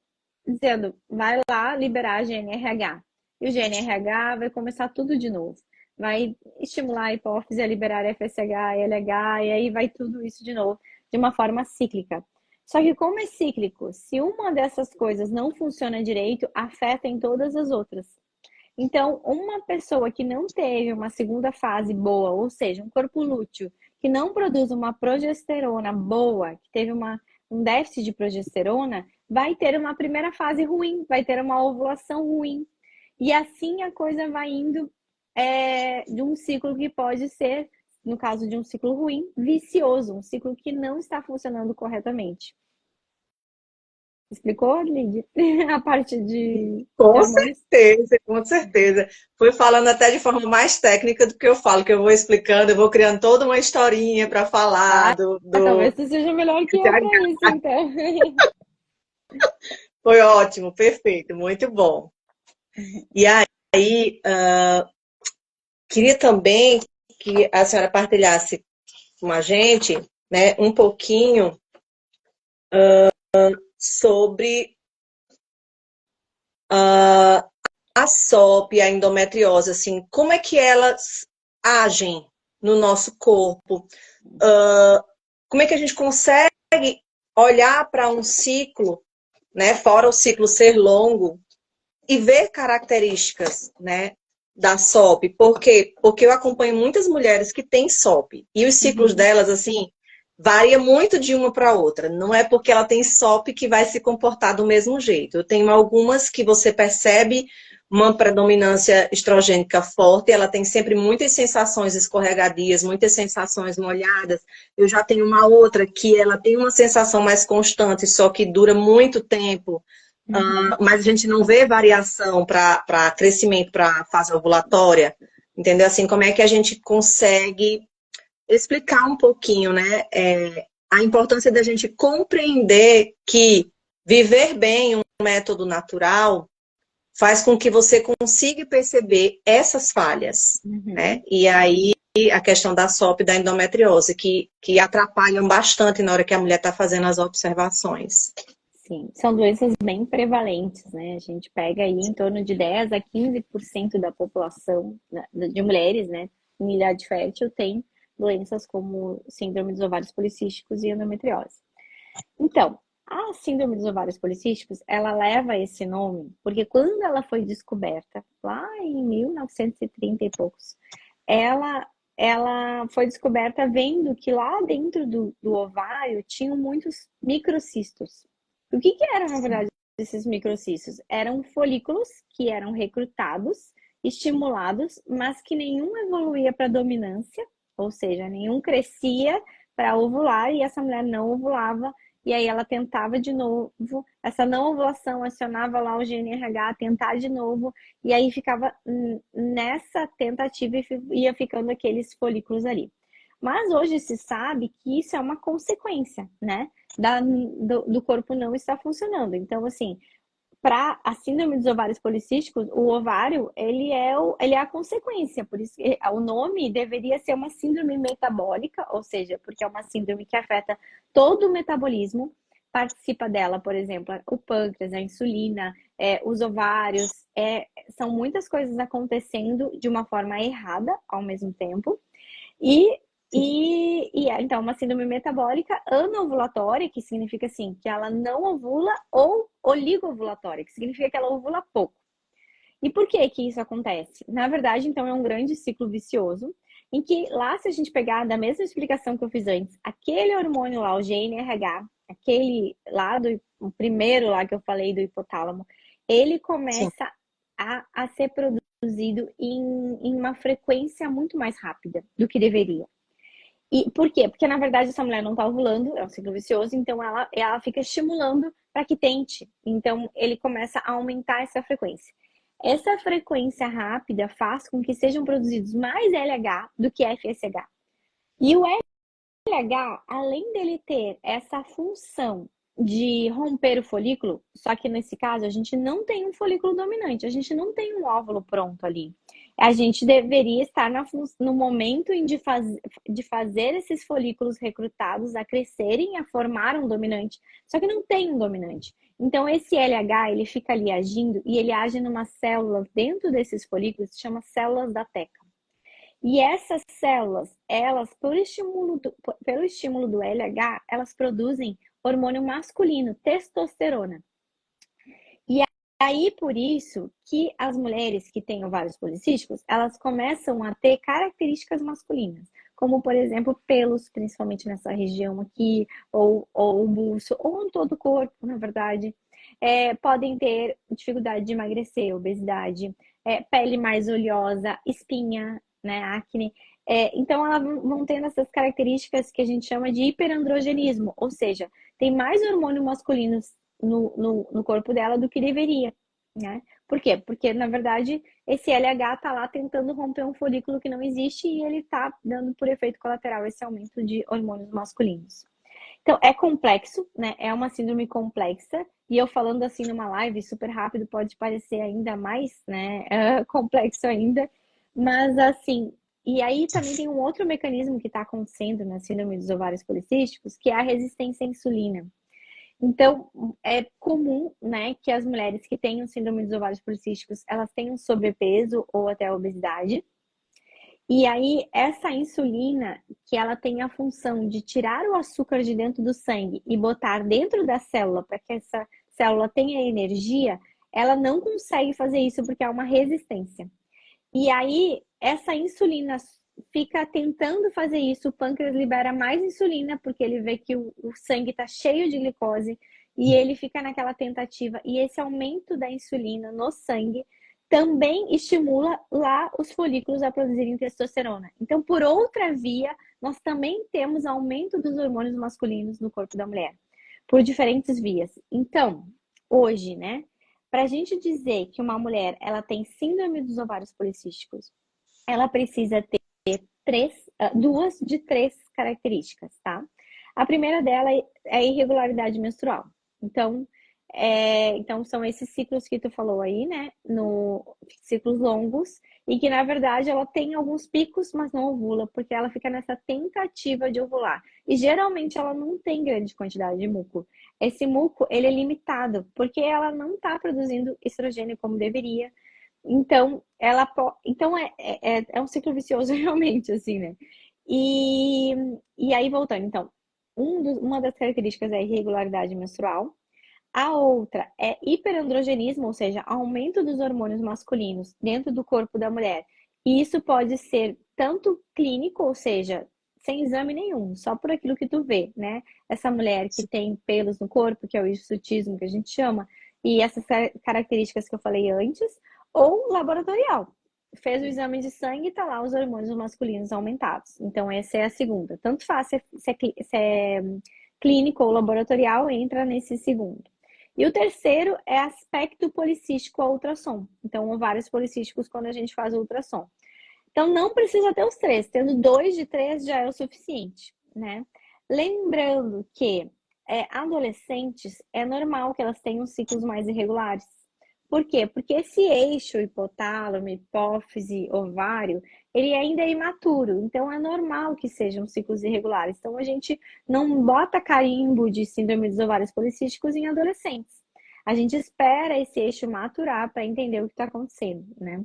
dizendo, vai lá liberar a GNRH. E o GNRH vai começar tudo de novo. Vai estimular a hipófise a liberar FSH, LH, e aí vai tudo isso de novo, de uma forma cíclica. Só que como é cíclico, se uma dessas coisas não funciona direito, afeta em todas as outras. Então, uma pessoa que não teve uma segunda fase boa, ou seja, um corpo lúteo, que não produz uma progesterona boa, que teve um déficit de progesterona, vai ter uma primeira fase ruim, vai ter uma ovulação ruim. E assim a coisa vai indo de um ciclo que pode ser, no caso de um ciclo ruim, vicioso, um ciclo que não está funcionando corretamente. Explicou, Lídia? A parte de Com hormônios? certeza, com certeza. Fui falando até de forma mais técnica do que eu falo, que eu vou explicando, eu vou criando toda uma historinha para falar Ah, do... talvez tu seja melhor que eu para isso, então. Foi ótimo, perfeito, muito bom. E aí, queria também que a senhora partilhasse com a gente, né, um pouquinho sobre a SOP e a endometriose, assim, como é que elas agem no nosso corpo? Como é que a gente consegue olhar para um ciclo, né, fora o ciclo ser longo, e ver características, né, da SOP. Por quê? Porque eu acompanho muitas mulheres que têm SOP. E os ciclos Uhum. delas, assim, varia muito de uma para outra. Não é porque ela tem SOP que vai se comportar do mesmo jeito. Eu tenho algumas que você percebe uma predominância estrogênica forte, ela tem sempre muitas sensações escorregadias, muitas sensações molhadas. Eu já tenho uma outra que ela tem uma sensação mais constante, só que dura muito tempo. Uhum. Mas a gente não vê variação para crescimento para a fase ovulatória, entendeu? Assim, como é que a gente consegue explicar um pouquinho, né? A importância da gente compreender que viver bem um método natural faz com que você consiga perceber essas falhas, né? Uhum. E aí a questão da SOP e da endometriose, que atrapalham bastante na hora que a mulher está fazendo as observações. Sim, são doenças bem prevalentes, né? A gente pega aí em torno de 10 a 15% da população de mulheres, né, em idade fértil tem doenças como síndrome dos ovários policísticos e endometriose. Então, a síndrome dos ovários policísticos, ela leva esse nome porque quando ela foi descoberta, lá em 1930 e poucos, ela, ela foi descoberta vendo que lá dentro do ovário tinham muitos microcistos. O que eram, na verdade, esses microcistos? Eram folículos que eram recrutados, estimulados, mas que nenhum evoluía para dominância, ou seja, nenhum crescia para ovular e essa mulher não ovulava. E aí ela tentava de novo, essa não ovulação acionava lá o GNRH, tentar de novo, e aí ficava nessa tentativa e ia ficando aqueles folículos ali. Mas hoje se sabe que isso é uma consequência, né? Do corpo não estar funcionando. Então, assim, para a síndrome dos ovários policísticos, o ovário, ele é a consequência, por isso que o nome deveria ser uma síndrome metabólica, ou seja, porque é uma síndrome que afeta todo o metabolismo, participa dela, por exemplo, o pâncreas, a insulina, os ovários, são muitas coisas acontecendo de uma forma errada ao mesmo tempo, e então, uma síndrome metabólica anovulatória, que significa assim, que ela não ovula, ou oligovulatória, que significa que ela ovula pouco. E por que que isso acontece? Na verdade, então, é um grande ciclo vicioso, em que lá, se a gente pegar da mesma explicação que eu fiz antes, aquele hormônio lá, o GNRH, aquele lá o primeiro lá que eu falei do hipotálamo, ele Sim. começa a ser produzido em uma frequência muito mais rápida do que deveria. E por quê? Porque na verdade essa mulher não está ovulando, é um ciclo vicioso, então ela fica estimulando para que tente. Então ele começa a aumentar essa frequência. Essa frequência rápida faz com que sejam produzidos mais LH do que FSH. E o LH, além dele ter essa função de romper o folículo, só que nesse caso a gente não tem um folículo dominante, a gente não tem um óvulo pronto ali. A gente deveria estar no momento de fazer esses folículos recrutados a crescerem, a formar um dominante, só que não tem um dominante. Então esse LH, ele fica ali agindo e ele age numa célula dentro desses folículos, que se chama células da teca. E essas células, elas, pelo estímulo do LH, elas produzem hormônio masculino, testosterona. E aí, por isso, que as mulheres que têm ovários policísticos, elas começam a ter características masculinas, como, por exemplo, pelos, principalmente nessa região aqui, ou o buço, ou em todo o corpo, na verdade. Podem ter dificuldade de emagrecer, obesidade, pele mais oleosa, espinha, né, acne. Então, elas vão tendo essas características que a gente chama de hiperandrogenismo, ou seja, tem mais hormônio masculino no corpo dela do que deveria, né? Por quê? Porque, na verdade, esse LH tá lá tentando romper um folículo que não existe e ele tá dando por efeito colateral esse aumento de hormônios masculinos. Então, é complexo, né? É uma síndrome complexa. E eu falando assim numa live super rápido pode parecer ainda mais, né? Complexo ainda. Mas, assim, e aí também tem um outro mecanismo que está acontecendo na síndrome dos ovários policísticos, que é a resistência à insulina. Então, é comum, né, que as mulheres que tenham síndrome dos ovários policísticos, elas tenham sobrepeso ou até obesidade. E aí, essa insulina, que ela tem a função de tirar o açúcar de dentro do sangue e botar dentro da célula para que essa célula tenha energia, ela não consegue fazer isso porque há uma resistência. E aí, essa insulina fica tentando fazer isso, o pâncreas libera mais insulina, porque ele vê que o sangue está cheio de glicose, e ele fica naquela tentativa. E esse aumento da insulina no sangue também estimula lá os folículos a produzirem testosterona. Então, por outra via, nós também temos aumento dos hormônios masculinos no corpo da mulher, por diferentes vias. Então, hoje, né, para a gente dizer que uma mulher ela tem síndrome dos ovários policísticos, ela precisa ter duas de três características, tá? A primeira dela é a irregularidade menstrual. Então são esses ciclos que tu falou aí, né? Ciclos longos, e que na verdade ela tem alguns picos, mas não ovula, porque ela fica nessa tentativa de ovular. E geralmente ela não tem grande quantidade de muco. Esse muco, ele é limitado, porque ela não está produzindo estrogênio como deveria. Então, é um ciclo vicioso realmente, assim, né? E aí, voltando, então, uma das características é a irregularidade menstrual. A outra é hiperandrogenismo, ou seja, aumento dos hormônios masculinos dentro do corpo da mulher. E isso pode ser tanto clínico, ou seja, sem exame nenhum, só por aquilo que tu vê, né? Essa mulher que tem pelos no corpo, que é o hirsutismo que a gente chama, e essas características que eu falei antes, ou laboratorial. Fez o exame de sangue e tá lá os hormônios masculinos aumentados. Então, essa é a segunda. Tanto faz se é clínico ou laboratorial, entra nesse segundo. E o terceiro é aspecto policístico ao ultrassom. Então, ovários policísticos quando a gente faz o ultrassom. Então, não precisa ter os três. Tendo 2 de 3 já é o suficiente, né? Lembrando que adolescentes, é normal que elas tenham ciclos mais irregulares. Por quê? Porque esse eixo hipotálamo, hipófise, ovário, ele ainda é imaturo. Então, é normal que sejam ciclos irregulares. Então, a gente não bota carimbo de síndrome dos ovários policísticos em adolescentes. A gente espera esse eixo maturar para entender o que está acontecendo, né?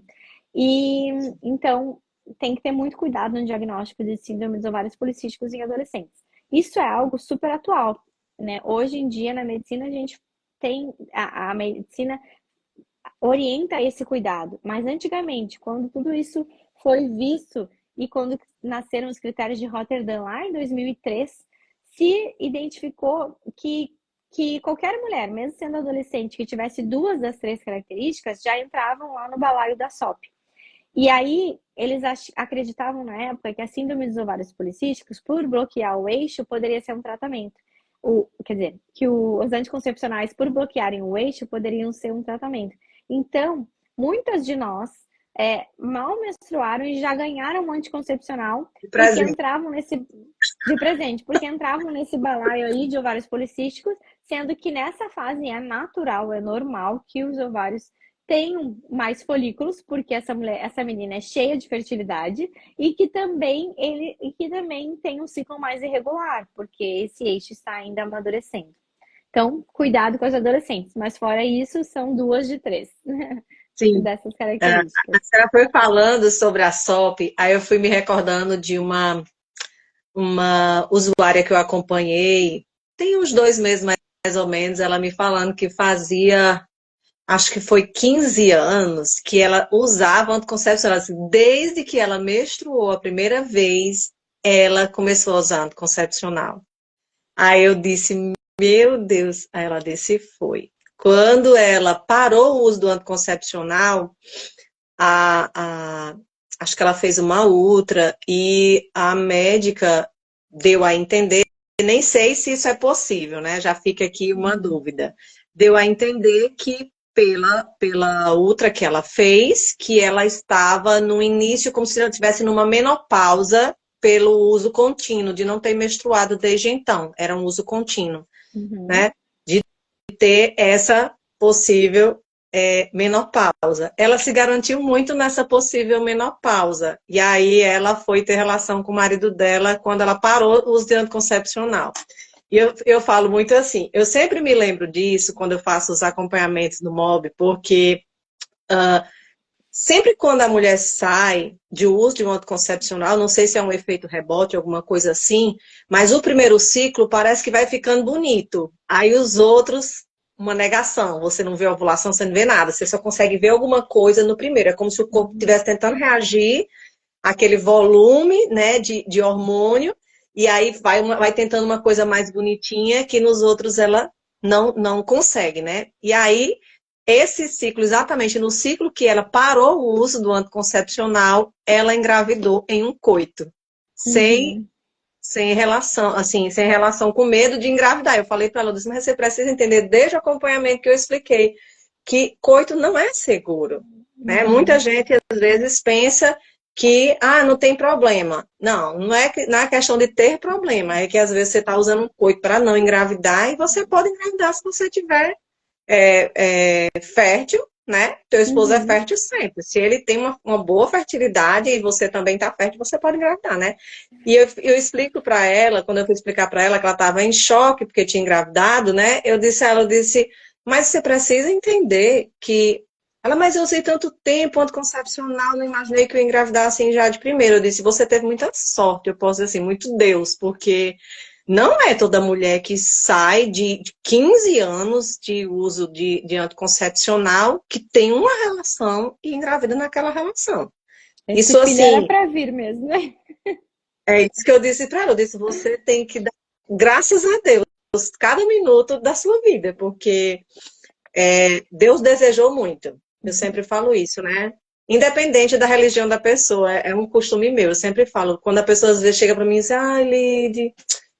E então tem que ter muito cuidado no diagnóstico de síndrome dos ovários policísticos em adolescentes. Isso é algo super atual, né? Hoje em dia na medicina a gente tem a medicina orienta esse cuidado, mas antigamente, quando tudo isso foi visto e quando nasceram os critérios de Rotterdam lá em 2003, se identificou que qualquer mulher, mesmo sendo adolescente, que tivesse 2 das 3 características, já entravam lá no balaio da SOP. E aí, eles acreditavam na época que a síndrome dos ovários policísticos, por bloquear o eixo, poderia ser um tratamento. Quer dizer, que os anticoncepcionais, por bloquearem o eixo, poderiam ser um tratamento. Então, muitas de nós mal menstruaram e já ganharam um anticoncepcional porque entravam porque entravam nesse balaio aí de ovários policísticos, sendo que nessa fase é natural, é normal que os ovários tenham mais folículos, porque essa menina é cheia de fertilidade, e que também tem um ciclo mais irregular, porque esse eixo está ainda amadurecendo. Então, cuidado com as adolescentes, mas fora isso, são 2 de 3 Sim. dessas características. A senhora foi falando sobre a SOP, aí eu fui me recordando de uma usuária que eu acompanhei, tem uns 2 meses mais ou menos, ela me falando que fazia, acho que foi 15 anos, que ela usava anticoncepcional. Assim, desde que ela menstruou a primeira vez, ela começou a usar anticoncepcional. Aí eu disse, meu Deus, aí ela disse, foi. Quando ela parou o uso do anticoncepcional, acho que ela fez uma ultra e a médica deu a entender, nem sei se isso é possível, né? Já fica aqui uma dúvida. Deu a entender que pela ultra que ela fez, que ela estava no início como se ela estivesse numa menopausa pelo uso contínuo, de não ter menstruado desde então. Era um uso contínuo, né? De ter essa possível menopausa. Ela se garantiu muito nessa possível menopausa. E aí ela foi ter relação com o marido dela quando ela parou o uso de anticoncepcional. E eu falo muito assim, eu sempre me lembro disso quando eu faço os acompanhamentos no MOB, porque sempre quando a mulher sai de uso de um anticoncepcional, não sei se é um efeito rebote, alguma coisa assim, mas o primeiro ciclo parece que vai ficando bonito. Aí os outros uma negação. Você não vê a ovulação, você não vê nada. Você só consegue ver alguma coisa no primeiro. É como se o corpo estivesse tentando reagir àquele volume, né, de hormônio, e aí vai tentando uma coisa mais bonitinha que nos outros ela não consegue, né? E aí, esse ciclo, exatamente no ciclo que ela parou o uso do anticoncepcional, ela engravidou em um coito. Sem Uhum. sem relação, assim, sem relação, com medo de engravidar. Eu falei para ela, eu disse, mas você precisa entender desde o acompanhamento que eu expliquei que coito não é seguro, né? Muita Uhum. gente às vezes pensa que não tem problema. Não é questão de ter problema, é que às vezes você está usando um coito para não engravidar e você pode engravidar se você tiver fértil, né? Teu esposo é Uhum. fértil sempre. Se ele tem uma boa fertilidade e você também está fértil, você pode engravidar, né? E eu explico para ela, quando eu fui explicar para ela que ela estava em choque porque tinha engravidado, né? Eu disse a ela, eu disse, mas você precisa entender que ela, mas eu usei tanto tempo anticoncepcional, não imaginei que eu ia engravidar assim já de primeiro. Eu disse, você teve muita sorte, eu posso dizer assim, muito Deus, porque não é toda mulher que sai de 15 anos de uso de anticoncepcional que tem uma relação e engravida naquela relação. Esse Isso, filho era assim, para vir mesmo, né? é isso que eu disse para ela. Eu disse, você tem que dar graças a Deus cada minuto da sua vida, porque Deus desejou muito. Eu sempre falo isso, né? Independente da religião da pessoa, é um costume meu. Eu sempre falo, quando a pessoa às vezes chega para mim e diz, ai, Lide,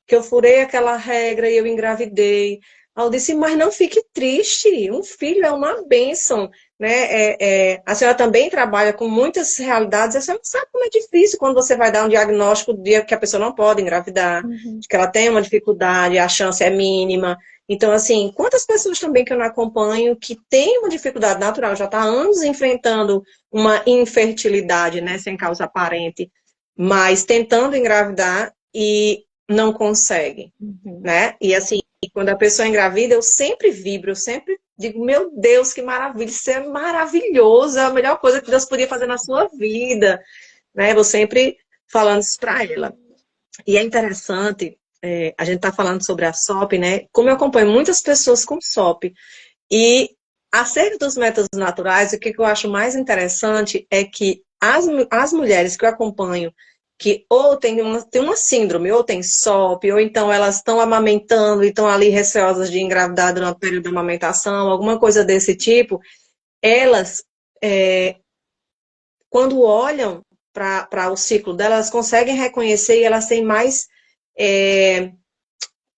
que eu furei aquela regra e eu engravidei. Aí eu disse, mas não fique triste, um filho é uma bênção, né? A senhora também trabalha com muitas realidades, a senhora sabe como é difícil quando você vai dar um diagnóstico de que a pessoa não pode engravidar, Uhum. de que ela tem uma dificuldade, a chance é mínima. Então, assim, quantas pessoas também que eu não acompanho que têm uma dificuldade natural, já está há anos enfrentando uma infertilidade, né, sem causa aparente, mas tentando engravidar e não consegue, Uhum. né? E assim, quando a pessoa é engravida, eu sempre vibro, eu sempre digo, meu Deus, que maravilha, isso é maravilhoso, é a melhor coisa que Deus podia fazer na sua vida, né? Eu vou sempre falando isso para ela. E é interessante, a gente está falando sobre a SOP, né? Como eu acompanho muitas pessoas com SOP, e acerca dos métodos naturais, o que eu acho mais interessante é que as mulheres que eu acompanho, que ou tem uma síndrome, ou tem SOP, ou então elas estão amamentando e estão ali receosas de engravidar durante o período da amamentação, alguma coisa desse tipo, elas, é, quando olham para o ciclo delas, elas conseguem reconhecer e elas têm mais. é,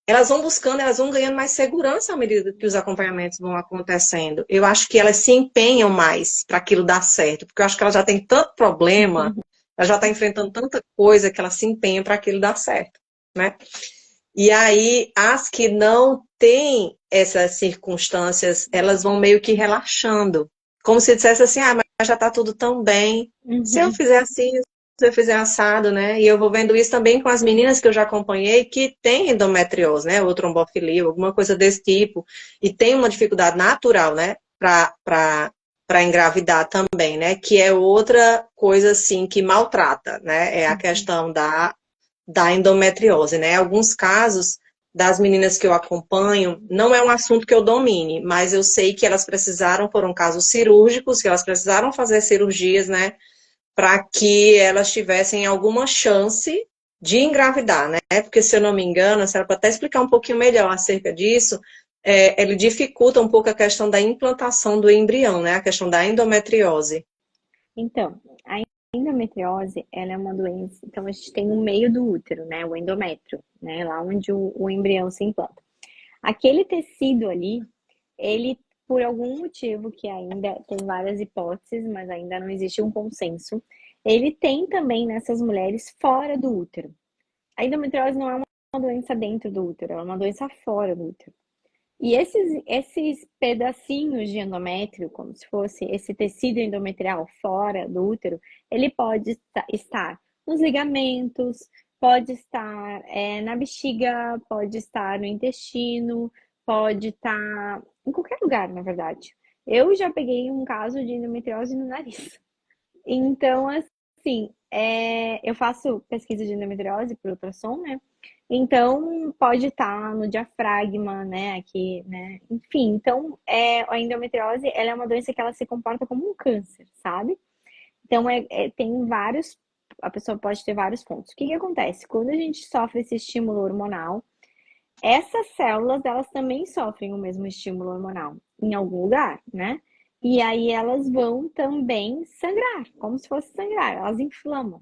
Elas vão buscando, elas vão ganhando mais segurança à medida que os acompanhamentos vão acontecendo. Eu acho que elas se empenham mais para aquilo dar certo, porque eu acho que ela já tem tanto problema, ela já está enfrentando tanta coisa que ela se empenha para aquilo dar certo, né? E aí, as que não têm essas circunstâncias, elas vão meio que relaxando. Como se dissesse assim, mas já está tudo tão bem. Se eu Uhum. fizer assim, se eu fizer assado, né? E eu vou vendo isso também com as meninas que eu já acompanhei que têm endometriose, né? Ou trombofilia, alguma coisa desse tipo. E tem uma dificuldade natural, né? Para engravidar também, né? Que é outra coisa, assim, que maltrata, né? É a questão da endometriose, né? Alguns casos das meninas que eu acompanho, não é um assunto que eu domine, mas eu sei que elas precisaram, foram casos cirúrgicos, que elas precisaram fazer cirurgias, né? Para que elas tivessem alguma chance de engravidar, né? Porque, se eu não me engano, a senhora pode até explicar um pouquinho melhor acerca disso, ele dificulta um pouco a questão da implantação do embrião, né? A questão da endometriose. Então, a endometriose, ela é uma doença. Então, a gente tem o meio do útero, né? O endométrio, né? Lá onde o embrião se implanta. Aquele tecido ali, ele, por algum motivo que ainda tem várias hipóteses, mas ainda não existe um consenso, ele tem também nessas mulheres fora do útero. A endometriose não é uma doença dentro do útero, é uma doença fora do útero. E esses pedacinhos de endométrio, como se fosse esse tecido endometrial fora do útero, ele pode estar nos ligamentos, pode estar na bexiga, pode estar no intestino, pode estar em qualquer lugar, na verdade. Eu já peguei um caso de endometriose no nariz. Então, assim, eu faço pesquisa de endometriose por ultrassom, né? Então, pode estar no diafragma, né, aqui, né, enfim. Então, a endometriose, ela é uma doença que ela se comporta como um câncer, sabe? Então, tem vários, a pessoa pode ter vários pontos. O que que acontece? Quando a gente sofre esse estímulo hormonal, essas células, elas também sofrem o mesmo estímulo hormonal em algum lugar, né? E aí elas vão também sangrar, como se fosse sangrar, elas inflamam.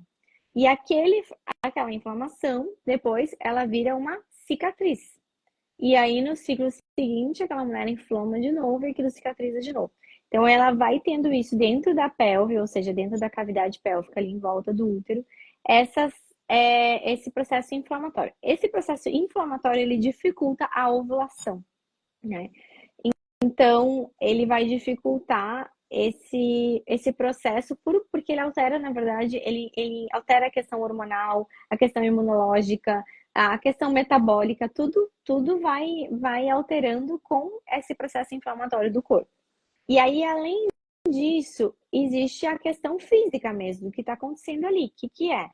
E aquela inflamação, depois ela vira uma cicatriz. E aí no ciclo seguinte, aquela mulher inflama de novo e aquilo cicatriza de novo. Então ela vai tendo isso dentro da pelve, ou seja, dentro da cavidade pélvica ali em volta do útero, esse processo inflamatório. Esse processo inflamatório ele dificulta a ovulação, né? Então, ele vai dificultar esse processo porque ele altera, na verdade, ele altera a questão hormonal, a questão imunológica, a questão metabólica, tudo vai alterando com esse processo inflamatório do corpo. E aí, além disso, existe a questão física mesmo, do que está acontecendo ali. O que é?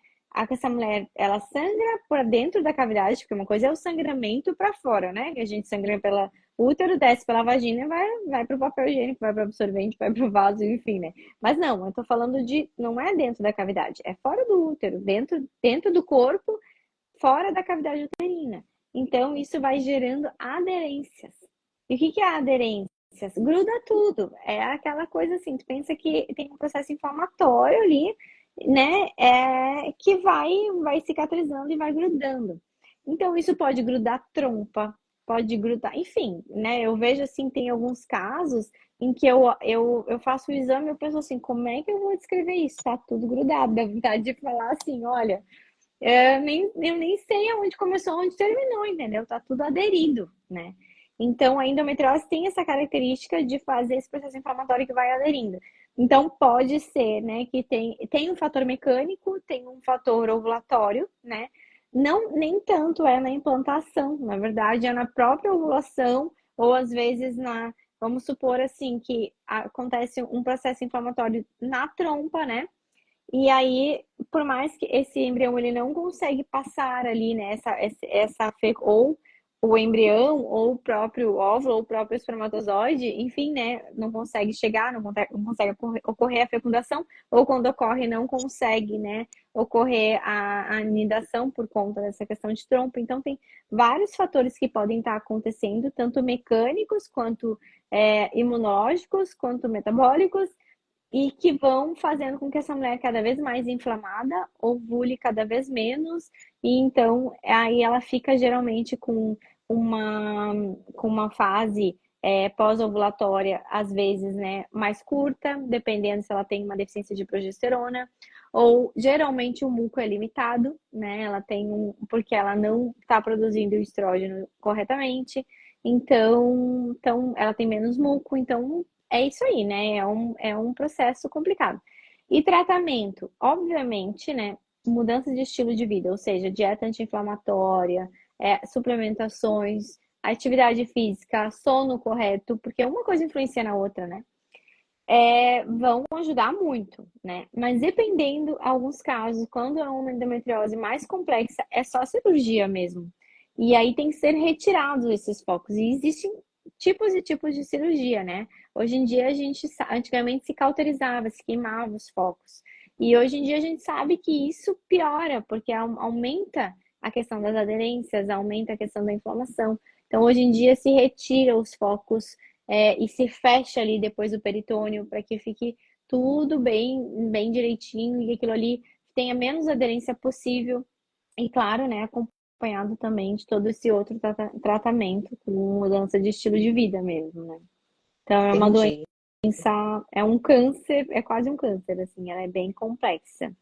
Essa mulher, ela sangra para dentro da cavidade, porque uma coisa é o sangramento para fora, né? Que a gente sangra pela útero, desce pela vagina e vai para o papel higiênico, vai para o absorvente, vai para o vaso, enfim, né? Mas não, eu tô falando não é dentro da cavidade, é fora do útero, dentro do corpo, fora da cavidade uterina. Então, isso vai gerando aderências. E o que é a aderência? Gruda tudo. É aquela coisa assim, tu pensa que tem um processo inflamatório ali, né? Que vai cicatrizando e vai grudando. Então, isso pode grudar trompa, pode grudar, enfim, né? Eu vejo assim, tem alguns casos em que eu faço o exame e eu penso assim, como é que eu vou descrever isso? Tá tudo grudado, dá vontade de falar assim, olha, eu nem sei aonde começou, onde terminou, entendeu? Tá tudo aderido, né? Então, a endometriose tem essa característica de fazer esse processo inflamatório que vai aderindo. Então, pode ser, né, que tem um fator mecânico, tem um fator ovulatório, né? Não, nem tanto é na implantação, na verdade, é na própria ovulação, ou às vezes vamos supor assim, que acontece um processo inflamatório na trompa, né? E aí, por mais que esse embrião ele não consegue passar ali, né, ou o embrião, ou o próprio óvulo, ou o próprio espermatozoide, enfim, né, não consegue chegar, não consegue ocorrer a fecundação, ou quando ocorre, não consegue, né, ocorrer a anidação por conta dessa questão de trompa. Então, tem vários fatores que podem estar acontecendo, tanto mecânicos, quanto imunológicos, quanto metabólicos, e que vão fazendo com que essa mulher cada vez mais inflamada ovule cada vez menos, e então aí ela fica geralmente uma, com uma fase pós-ovulatória, às vezes, né, mais curta, dependendo se ela tem uma deficiência de progesterona, ou geralmente o muco é limitado, né, ela tem porque ela não está produzindo o estrógeno corretamente, então ela tem menos muco, então é isso aí, né? É um processo complicado. E tratamento, obviamente, né? Mudança de estilo de vida, ou seja, dieta anti-inflamatória, suplementações, atividade física, sono correto, porque uma coisa influencia na outra, né? Vão ajudar muito, né? Mas dependendo, alguns casos, quando é uma endometriose mais complexa, é só cirurgia mesmo. E aí tem que ser retirados esses focos. E existem tipos e tipos de cirurgia, né? Hoje em dia antigamente se cauterizava, se queimava os focos. E hoje em dia a gente sabe que isso piora, porque aumenta a questão das aderências, aumenta a questão da inflamação. Então, hoje em dia se retira os focos e se fecha ali depois do peritônio para que fique tudo bem direitinho e aquilo ali tenha menos aderência possível. E claro, né, acompanhado também de todo esse outro tratamento com mudança de estilo de vida mesmo, né? Então é uma doença, Entendi. é um câncer, é quase um câncer, assim, ela é bem complexa.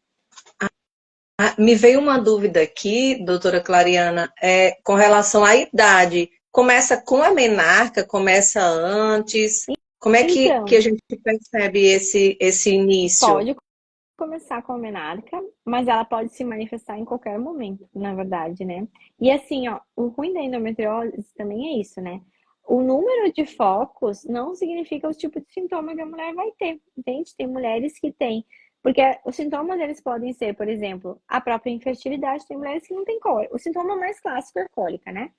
Ah, me veio uma dúvida aqui, doutora Clariana, com relação à idade. Começa com a menarca, começa antes? Como é que a Então, gente percebe esse início? pode começar com a menarca, mas ela pode se manifestar em qualquer momento, na verdade, né? E assim, ó, o ruim da endometriose também é isso, né? O número de focos não significa o tipo de sintoma que a mulher vai ter, entende? Tem mulheres que têm Porque os sintomas, eles podem ser, por exemplo, a própria infertilidade. Tem mulheres que não têm cólica. O sintoma mais clássico é cólica, né?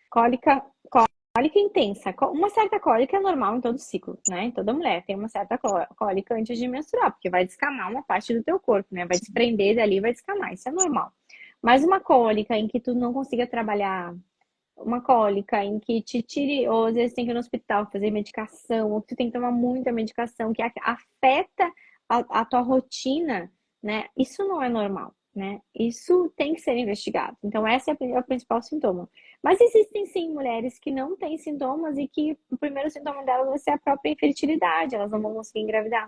Cólica, cólica intensa. Uma certa cólica é normal em todo ciclo, né? Toda mulher tem uma certa cólica antes de menstruar, porque vai descamar uma parte do teu corpo, né? Vai desprender dali e vai descamar. Isso é normal. Mas uma cólica em que tu não consiga trabalhar, uma cólica em que te tire, ou às vezes tem que ir no hospital fazer medicação, ou que tu tem que tomar muita medicação, que afeta a tua rotina, né? Isso não é normal, né? Isso tem que ser investigado. Então, esse é o principal sintoma. Mas existem sim mulheres que não têm sintomas e que o primeiro sintoma delas vai ser a própria infertilidade, elas não vão conseguir engravidar.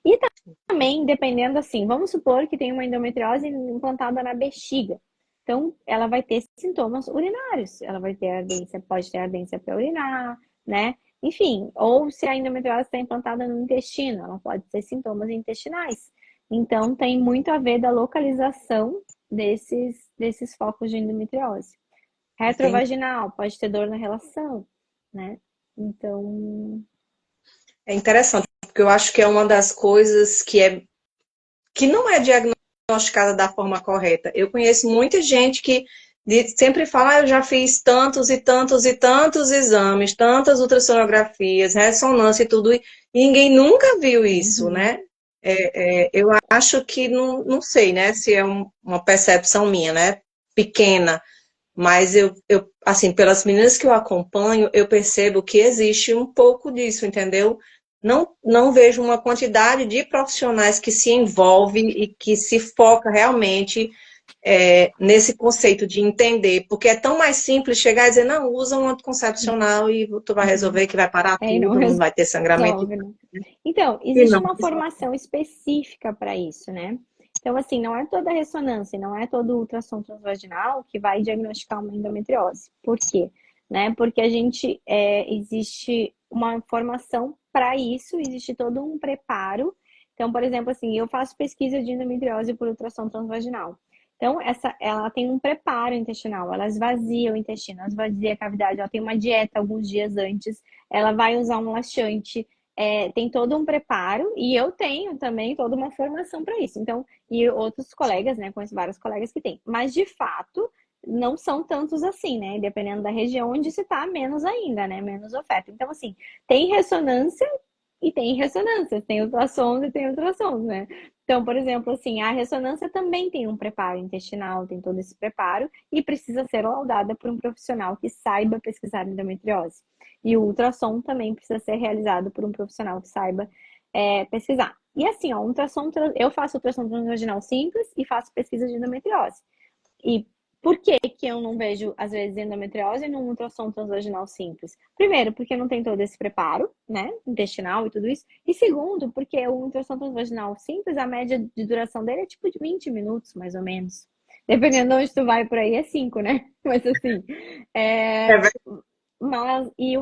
E também, dependendo assim, vamos supor que tem uma endometriose implantada na bexiga. Então, ela vai ter sintomas urinários. Ela vai ter ardência, pode ter ardência para urinar, né? Enfim, ou se a endometriose está implantada no intestino, ela pode ter sintomas intestinais. Então, tem muito a ver da localização desses focos de endometriose. Entendi. Retrovaginal, pode ter dor na relação, né? Então, É interessante, porque eu acho que é uma das coisas que não é diagnosticada da forma correta. Eu conheço muita gente que sempre fala, eu já fiz tantos e tantos e tantos exames, tantas ultrassonografias, ressonância e tudo, e ninguém nunca viu isso, uhum, né? Eu acho que, não sei, né, se é uma percepção minha, né, pequena, mas assim, pelas meninas que eu acompanho, eu percebo que existe um pouco disso, entendeu? Não vejo uma quantidade de profissionais que se envolve e que se foca realmente nesse conceito de entender, porque é tão mais simples chegar e dizer, não, usa um anticoncepcional e tu vai uhum. resolver que vai parar E não tudo, não vai ter sangramento. resolve, né? Então, E existe não, uma formação específica para isso, né? Então, assim, não é toda ressonância, não é todo ultrassom transvaginal que vai diagnosticar uma endometriose. Por quê? Né? Porque existe uma formação para isso, existe todo um preparo. Então, por exemplo, assim, eu faço pesquisa de endometriose por ultrassom transvaginal. Então, ela tem um preparo intestinal, ela esvazia o intestino, ela esvazia a cavidade, ela tem uma dieta alguns dias antes, ela vai usar um laxante, tem todo um preparo e eu tenho também toda uma formação para isso. Então, e outros colegas, né? Conheço vários colegas que têm. Mas, de fato, não são tantos assim, né? Dependendo da região onde se tá, menos ainda, né? Menos oferta. Então, assim, tem ressonância e tem ressonância. Tem ultrassons e tem ultrassons, né? Então, por exemplo, assim, a ressonância também tem um preparo intestinal, tem todo esse preparo e precisa ser laudada por um profissional que saiba pesquisar endometriose. E o ultrassom também precisa ser realizado por um profissional que saiba pesquisar. E assim, ó, eu faço ultrassom transvaginal simples e faço pesquisa de endometriose. E por que que eu não vejo, às vezes, endometriose num ultrassom transvaginal simples? Primeiro, porque não tem todo esse preparo, né, intestinal e tudo isso. E segundo, porque o ultrassom transvaginal simples, a média de duração dele é tipo de 20 minutos, mais ou menos. Dependendo de onde tu vai por aí, é 5, né? Mas assim, é é, verdade.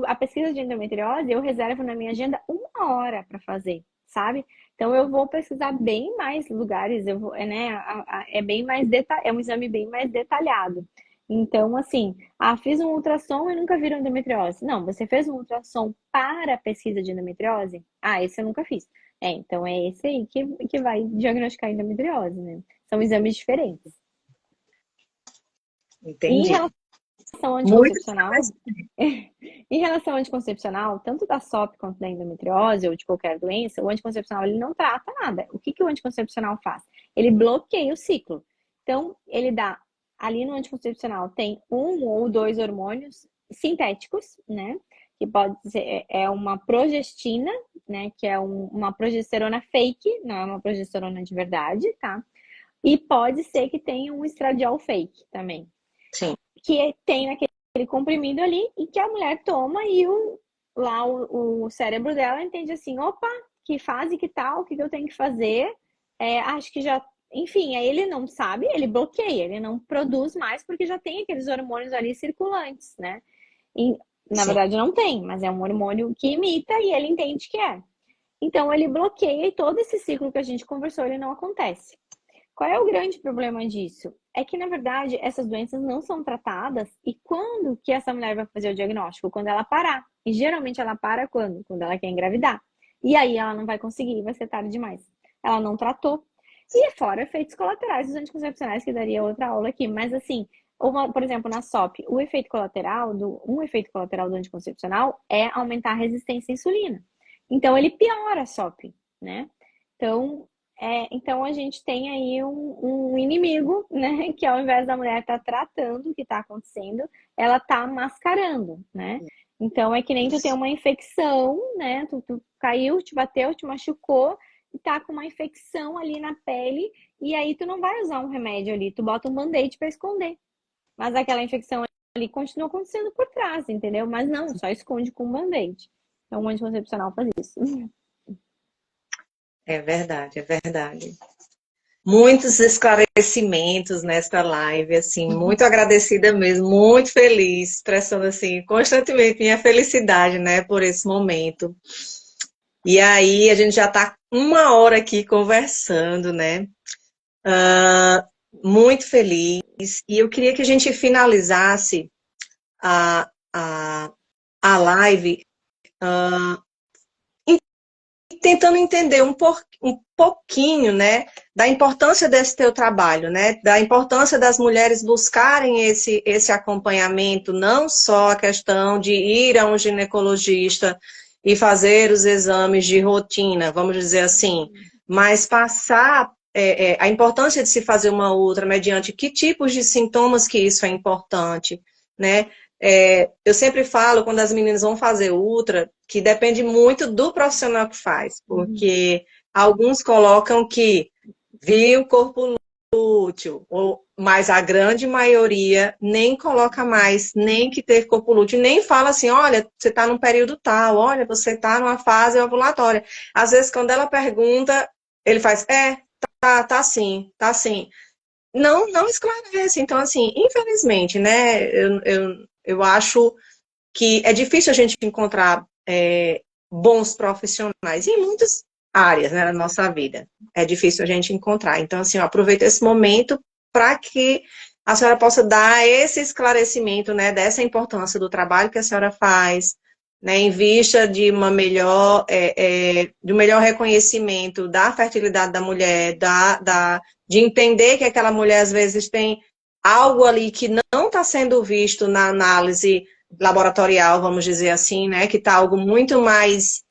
a pesquisa de endometriose eu reservo na minha agenda 1 hora para fazer, sabe? Então eu vou pesquisar bem mais lugares, eu vou, né? É bem mais é um exame bem mais detalhado. Então, assim, fiz um ultrassom e nunca viram endometriose. Não, você fez um ultrassom para a pesquisa de endometriose? Ah, esse eu nunca fiz. Então é esse aí que vai diagnosticar endometriose, né? São exames diferentes. E em Entendi. relação ao Muito anticoncepcional, em relação ao anticoncepcional, tanto da SOP quanto da endometriose ou de qualquer doença, o anticoncepcional ele não trata nada. O que que o anticoncepcional faz? Ele bloqueia o ciclo. Então, ele dá ali no anticoncepcional tem um ou dois hormônios sintéticos, né? Que pode ser uma progestina, né? Que é uma progesterona fake, não é uma progesterona de verdade, tá? E pode ser que tenha um estradiol fake também sim. que tem aquele comprimido ali e que a mulher toma e o cérebro dela entende assim, opa, que fase que tal, o que eu tenho que fazer? Acho que já, enfim, aí ele não sabe, ele bloqueia, ele não produz mais porque já tem aqueles hormônios ali circulantes, né? E, na Sim. verdade não tem, mas é um hormônio que imita e ele entende que é. Então ele bloqueia e todo esse ciclo que a gente conversou, ele não acontece. Qual é o grande problema disso? É que, na verdade, essas doenças não são tratadas e quando que essa mulher vai fazer o diagnóstico? Quando ela parar. E geralmente ela para quando? Quando ela quer engravidar. E aí ela não vai conseguir, vai ser tarde demais. ela não tratou. E fora efeitos colaterais dos anticoncepcionais, que daria outra aula aqui. Mas assim, por exemplo, na SOP, um efeito colateral do anticoncepcional é aumentar a resistência à insulina. Então, ele piora a SOP, né? Então a gente tem aí um inimigo, né? Que ao invés da mulher estar tratando o que está acontecendo, ela está mascarando, né? Então é que nem tu tem uma infecção, né? Tu caiu, te bateu, te machucou, e tá com uma infecção ali na pele, e aí tu não vai usar um remédio ali, tu bota um band-aid para esconder. Mas aquela infecção ali continua acontecendo por trás, entendeu? Mas não, só esconde com um band-aid. Então o anticoncepcional faz isso. É verdade, é verdade. Muitos esclarecimentos nesta live, assim, muito agradecida mesmo, muito feliz, expressando assim constantemente minha felicidade, né, por esse momento. E aí a gente já está 1 hora aqui conversando, né? Muito feliz. E eu queria que a gente finalizasse a, a, a live tentando entender um pouquinho, né, da importância desse teu trabalho, né, da importância das mulheres buscarem esse acompanhamento, não só a questão de ir a um ginecologista e fazer os exames de rotina, vamos dizer assim, mas passar a importância de se fazer uma ultra mediante que tipos de sintomas que isso é importante, né? Eu sempre falo, quando as meninas vão fazer ultra, que depende muito do profissional que faz, porque alguns colocam que viu corpo lúteo, mas a grande maioria nem coloca mais, nem que teve corpo lúteo, nem fala assim, olha, você está num período tal, olha, você está numa fase ovulatória. Às vezes, quando ela pergunta, ele faz, tá sim, tá sim. Não esclarece. Então, assim, infelizmente, né, eu acho que é difícil a gente encontrar bons profissionais em muitas áreas, né, na nossa vida. É difícil a gente encontrar. Então, assim, eu aproveito esse momento para que a senhora possa dar esse esclarecimento, né, dessa importância do trabalho que a senhora faz, né, em vista de uma de um melhor reconhecimento da fertilidade da mulher, de entender que aquela mulher às vezes tem algo ali que não está sendo visto na análise laboratorial, vamos dizer assim, né? Que está algo muito mais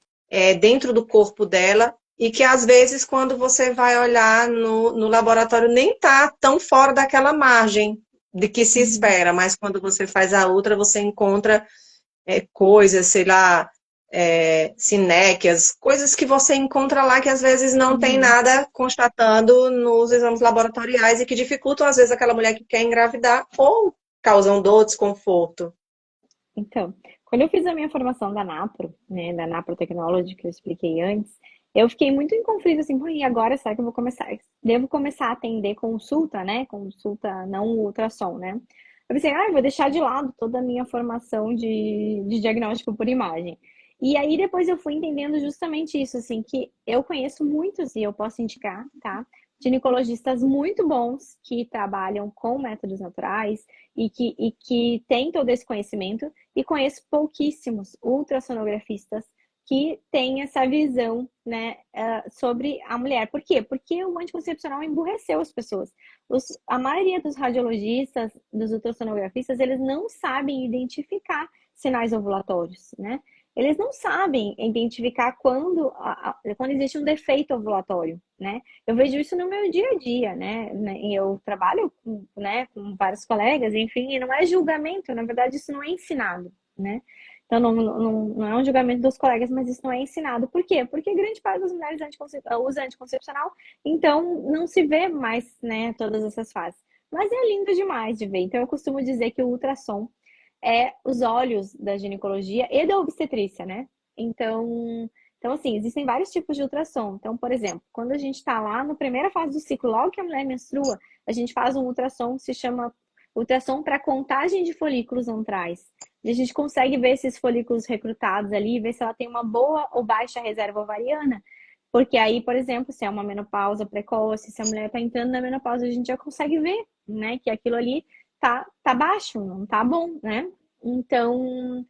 dentro do corpo dela e que às vezes quando você vai olhar no laboratório nem está tão fora daquela margem de que se espera, mas quando você faz a outra você encontra coisas, sei lá, sinéquias, coisas que você encontra lá que às vezes não tem nada constatando nos exames laboratoriais e que dificultam às vezes aquela mulher que quer engravidar ou causam dor, desconforto. Então, quando eu fiz a minha formação da NAPRO, né, da NAPRO Technology, que eu expliquei antes, eu fiquei muito em conflito, assim, e agora será que eu vou começar? Devo começar a atender consulta, né? Consulta não ultrassom, né? Eu pensei, eu vou deixar de lado toda a minha formação de diagnóstico por imagem. E aí depois eu fui entendendo justamente isso, assim, que eu conheço muitos, e eu posso indicar, tá? Ginecologistas muito bons que trabalham com métodos naturais e que têm todo esse conhecimento, e conheço pouquíssimos ultrassonografistas que têm essa visão, né, sobre a mulher. Por quê? Porque o anticoncepcional emburreceu as pessoas. A maioria dos radiologistas, dos ultrassonografistas, eles não sabem identificar sinais ovulatórios, né? Eles não sabem identificar quando existe um defeito ovulatório, né? Eu vejo isso no meu dia a dia, né? Eu trabalho né, com vários colegas, enfim, e não é julgamento, na verdade isso não é ensinado, né? Então não é um julgamento dos colegas, mas isso não é ensinado. Por quê? Porque grande parte das mulheres usa anticoncepcional, então não se vê mais, né, todas essas fases. Mas é lindo demais de ver. Então eu costumo dizer que o ultrassom é os olhos da ginecologia e da obstetrícia, né? Então, assim, existem vários tipos de ultrassom. Então, por exemplo, quando a gente está lá na primeira fase do ciclo, logo que a mulher menstrua, a gente faz um ultrassom que se chama ultrassom para contagem de folículos antrais. E a gente consegue ver esses folículos recrutados ali, ver se ela tem uma boa ou baixa reserva ovariana. Porque aí, por exemplo, se é uma menopausa precoce, se a mulher está entrando na menopausa, a gente já consegue ver, né, que aquilo ali tá baixo, não tá bom, né? Então,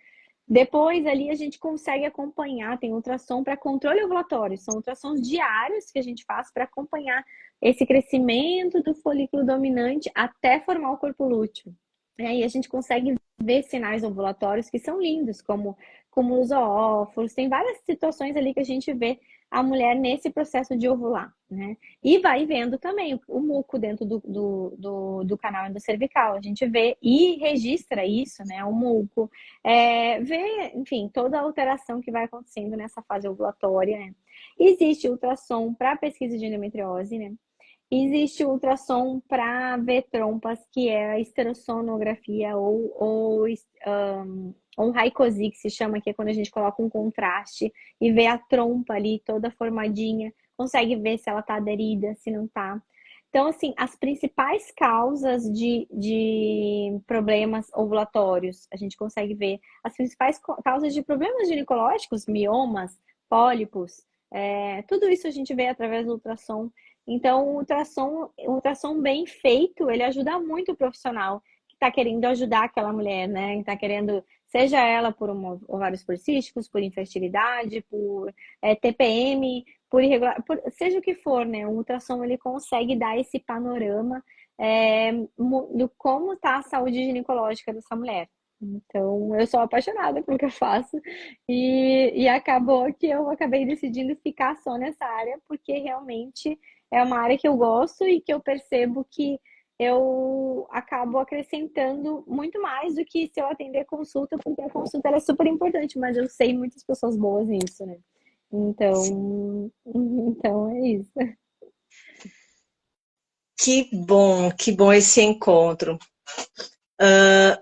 Depois ali a gente consegue acompanhar, tem ultrassom para controle ovulatório, são ultrassons diários que a gente faz para acompanhar esse crescimento do folículo dominante até formar o corpo lúteo. E aí a gente consegue ver sinais ovulatórios que são lindos, como cúmulos zoóforos, tem várias situações ali que a gente vê a mulher nesse processo de ovular, né? E vai vendo também o muco dentro do canal endocervical, a gente vê e registra isso, né? O muco, vê, enfim, toda a alteração que vai acontecendo nessa fase ovulatória, né? Existe ultrassom para pesquisa de endometriose, né? Existe o ultrassom para ver trompas, que é a esterosonografia ou Raycose, que se chama, que é quando a gente coloca um contraste e vê a trompa ali toda formadinha, consegue ver se ela está aderida, se não está. Então, assim, as principais causas de problemas ovulatórios, a gente consegue ver as principais causas de problemas ginecológicos, miomas, pólipos, tudo isso a gente vê através do ultrassom. Então, o ultrassom bem feito, ele ajuda muito o profissional que está querendo ajudar aquela mulher, né? Que está querendo, seja ela por ovários policísticos, por infertilidade, por TPM, por irregular, seja o que for, né? O ultrassom, ele consegue dar esse panorama do como está a saúde ginecológica dessa mulher. Então, eu sou apaixonada pelo que eu faço e acabou que eu acabei decidindo ficar só nessa área, porque realmente é uma área que eu gosto e que eu percebo que eu acabo acrescentando muito mais do que se eu atender consulta, porque a consulta ela é super importante, mas eu sei muitas pessoas boas nisso, né? Então é isso. Que bom esse encontro.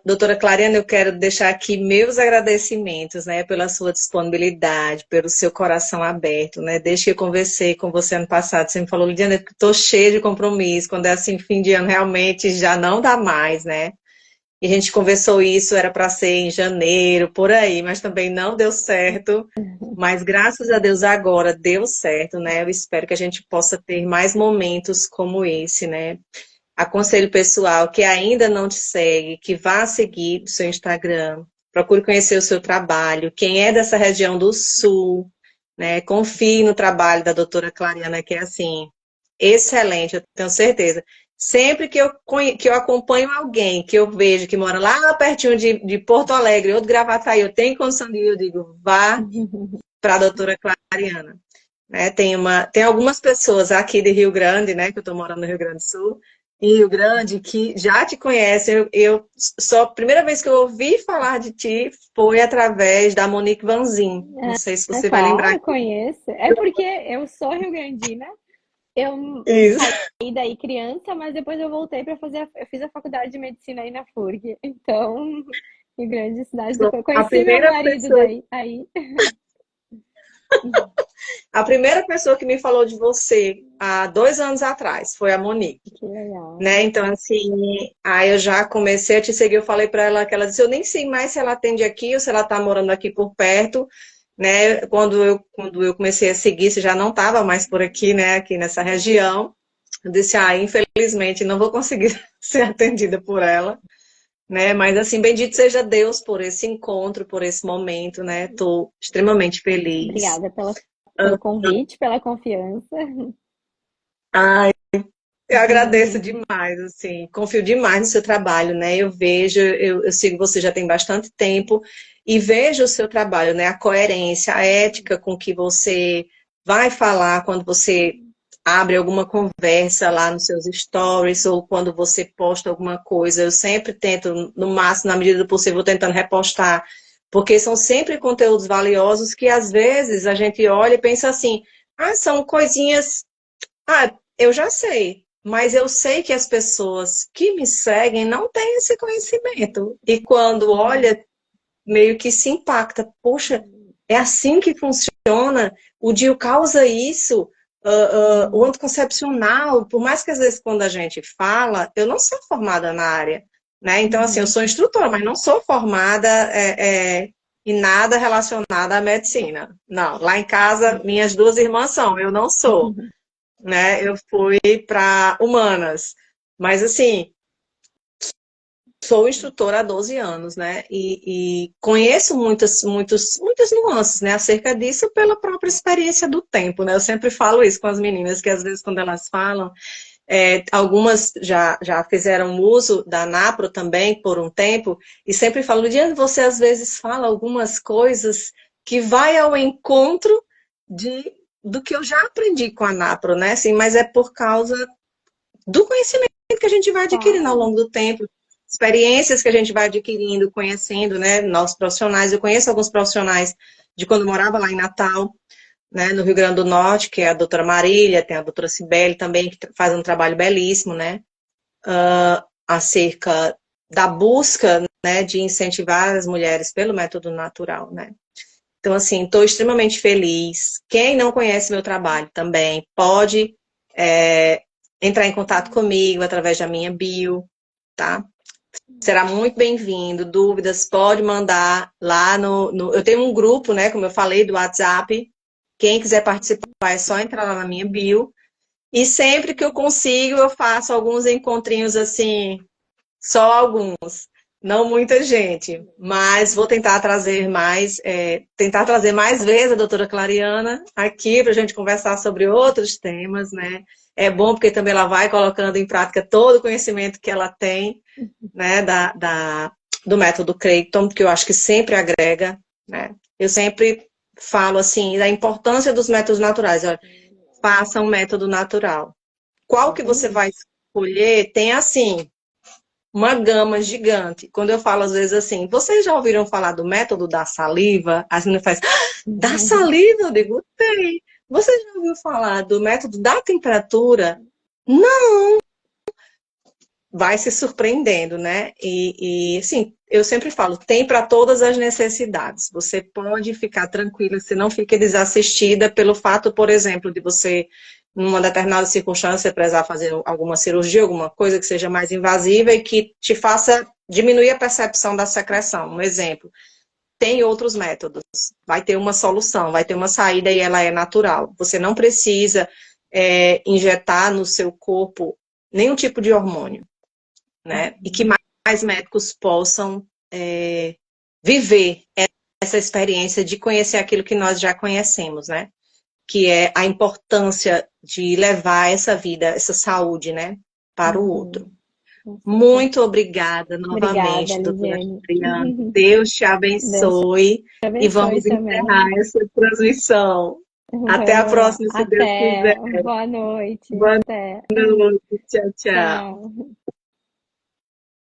Doutora Clariana, eu quero deixar aqui meus agradecimentos, né, pela sua disponibilidade, pelo seu coração aberto, né, desde que eu conversei com você ano passado, você me falou, Lidiana, eu estou cheia de compromisso, quando é assim, fim de ano, realmente já não dá mais, né, e a gente conversou isso, era para ser em janeiro, por aí, mas também não deu certo, mas graças a Deus agora deu certo, né, eu espero que a gente possa ter mais momentos como esse, né. Aconselho pessoal que ainda não te segue, que vá seguir o seu Instagram, procure conhecer o seu trabalho. Quem é dessa região do Sul, né, confie no trabalho da doutora Clariana, que é assim, excelente, eu tenho certeza. Sempre que eu acompanho alguém que eu vejo que mora lá pertinho de Porto Alegre, ou de Gravataí, eu tenho condição de ir, eu digo, vá para a doutora Clariana. Né, tem algumas pessoas aqui de Rio Grande, né, que eu estou morando no Rio Grande do Sul, em Rio Grande, que já te conhecem. Só a primeira vez que eu ouvi falar de ti foi através da Monique Vanzin. Não sei se você vai lembrar. Claro, conheço. É porque eu sou rio-grandina. Eu Isso. saí daí criança, mas depois eu voltei para fazer. Eu fiz a faculdade de medicina aí na FURG. Então, Rio Grande, cidade do coração. A Conheci meu primeira marido pessoa, daí. Aí. a primeira pessoa que me falou de você há 2 anos atrás foi a Monique. Que legal. Né? Então, assim, aí eu já comecei a te seguir, eu falei para ela que ela disse, eu nem sei mais se ela atende aqui ou se ela está morando aqui por perto, né? Quando eu comecei a seguir, você já não estava mais por aqui, né? Aqui nessa região. Eu disse, infelizmente não vou conseguir ser atendida por ela, né? Mas assim, bendito seja Deus por esse encontro, por esse momento, né? Estou extremamente feliz. Obrigada pelo convite, pela confiança. Ai, eu agradeço demais, assim, confio demais no seu trabalho, né? Eu vejo, eu sigo você já tem bastante tempo e vejo o seu trabalho, né? A coerência, a ética com que você vai falar quando você abre alguma conversa lá nos seus stories ou quando você posta alguma coisa. Eu sempre tento, no máximo, na medida do possível, tentando repostar, porque são sempre conteúdos valiosos que às vezes a gente olha e pensa assim, são coisinhas. Eu já sei, mas eu sei que as pessoas que me seguem não têm esse conhecimento. E quando olha, meio que se impacta. Poxa, é assim que funciona? O DIU causa isso? O anticoncepcional, por mais que às vezes quando a gente fala, eu não sou formada na área, né? Então, assim, eu sou instrutora, mas não sou formada em nada relacionado à medicina. Não, lá em casa, minhas duas irmãs são, eu não sou. Né? Eu fui para humanas. Mas, assim, sou instrutora há 12 anos, né? E conheço muitas nuances, né, acerca disso pela própria experiência do tempo, né? Eu sempre falo isso com as meninas, que às vezes quando elas falam, algumas já fizeram uso da Napro também por um tempo, e sempre falo, Diana, você às vezes fala algumas coisas que vai ao encontro do que eu já aprendi com a Napro, né? Assim, mas é por causa do conhecimento que a gente vai adquirindo ao Claro. longo do tempo, experiências que a gente vai adquirindo, conhecendo, né, nossos profissionais. Eu conheço alguns profissionais de quando morava lá em Natal, né, no Rio Grande do Norte, que é a doutora Marília, tem a doutora Cibele também, que faz um trabalho belíssimo, né, acerca da busca, né, de incentivar as mulheres pelo método natural, né. Então, assim, estou extremamente feliz. Quem não conhece meu trabalho também pode entrar em contato comigo através da minha bio, tá? Será muito bem-vindo. Dúvidas, pode mandar lá Eu tenho um grupo, né, como eu falei, do WhatsApp. Quem quiser participar é só entrar lá na minha bio. E sempre que eu consigo, eu faço alguns encontrinhos assim, só alguns. Não muita gente, mas vou tentar trazer mais vezes a doutora Clariana aqui para a gente conversar sobre outros temas, né? É bom porque também ela vai colocando em prática todo o conhecimento que ela tem, né, do método Creighton, que eu acho que sempre agrega, né? Eu sempre falo assim da importância dos métodos naturais. Olha, faça um método natural. Qual que você vai Exatamente. escolher? Tem assim uma gama gigante. Quando eu falo às vezes assim, vocês já ouviram falar do método da saliva? As meninas fazem, da saliva? Eu digo, tem. Você já ouviu falar do método da temperatura? Não. Vai se surpreendendo, né? Assim, eu sempre falo, tem para todas as necessidades. Você pode ficar tranquila, você não fica desassistida pelo fato, por exemplo, de você, numa determinada circunstância, precisar fazer alguma cirurgia, alguma coisa que seja mais invasiva e que te faça diminuir a percepção da secreção. Um exemplo, tem outros métodos. Vai ter uma solução, vai ter uma saída e ela é natural. Você não precisa injetar no seu corpo nenhum tipo de hormônio, né? E que mais médicos possam viver essa experiência de conhecer aquilo que nós já conhecemos, né? Que é a importância de levar essa vida, essa saúde, né, para o outro. Com certeza. Muito obrigada Obrigada, novamente, doutora Lisiane. Adriana. Deus te Deus te abençoe e abençoe vamos encerrar também. essa transmissão. Até a Vamos lá. próxima, se Deus Até. quiser. Boa noite. Boa Até. noite. Tchau, tchau. Tchau.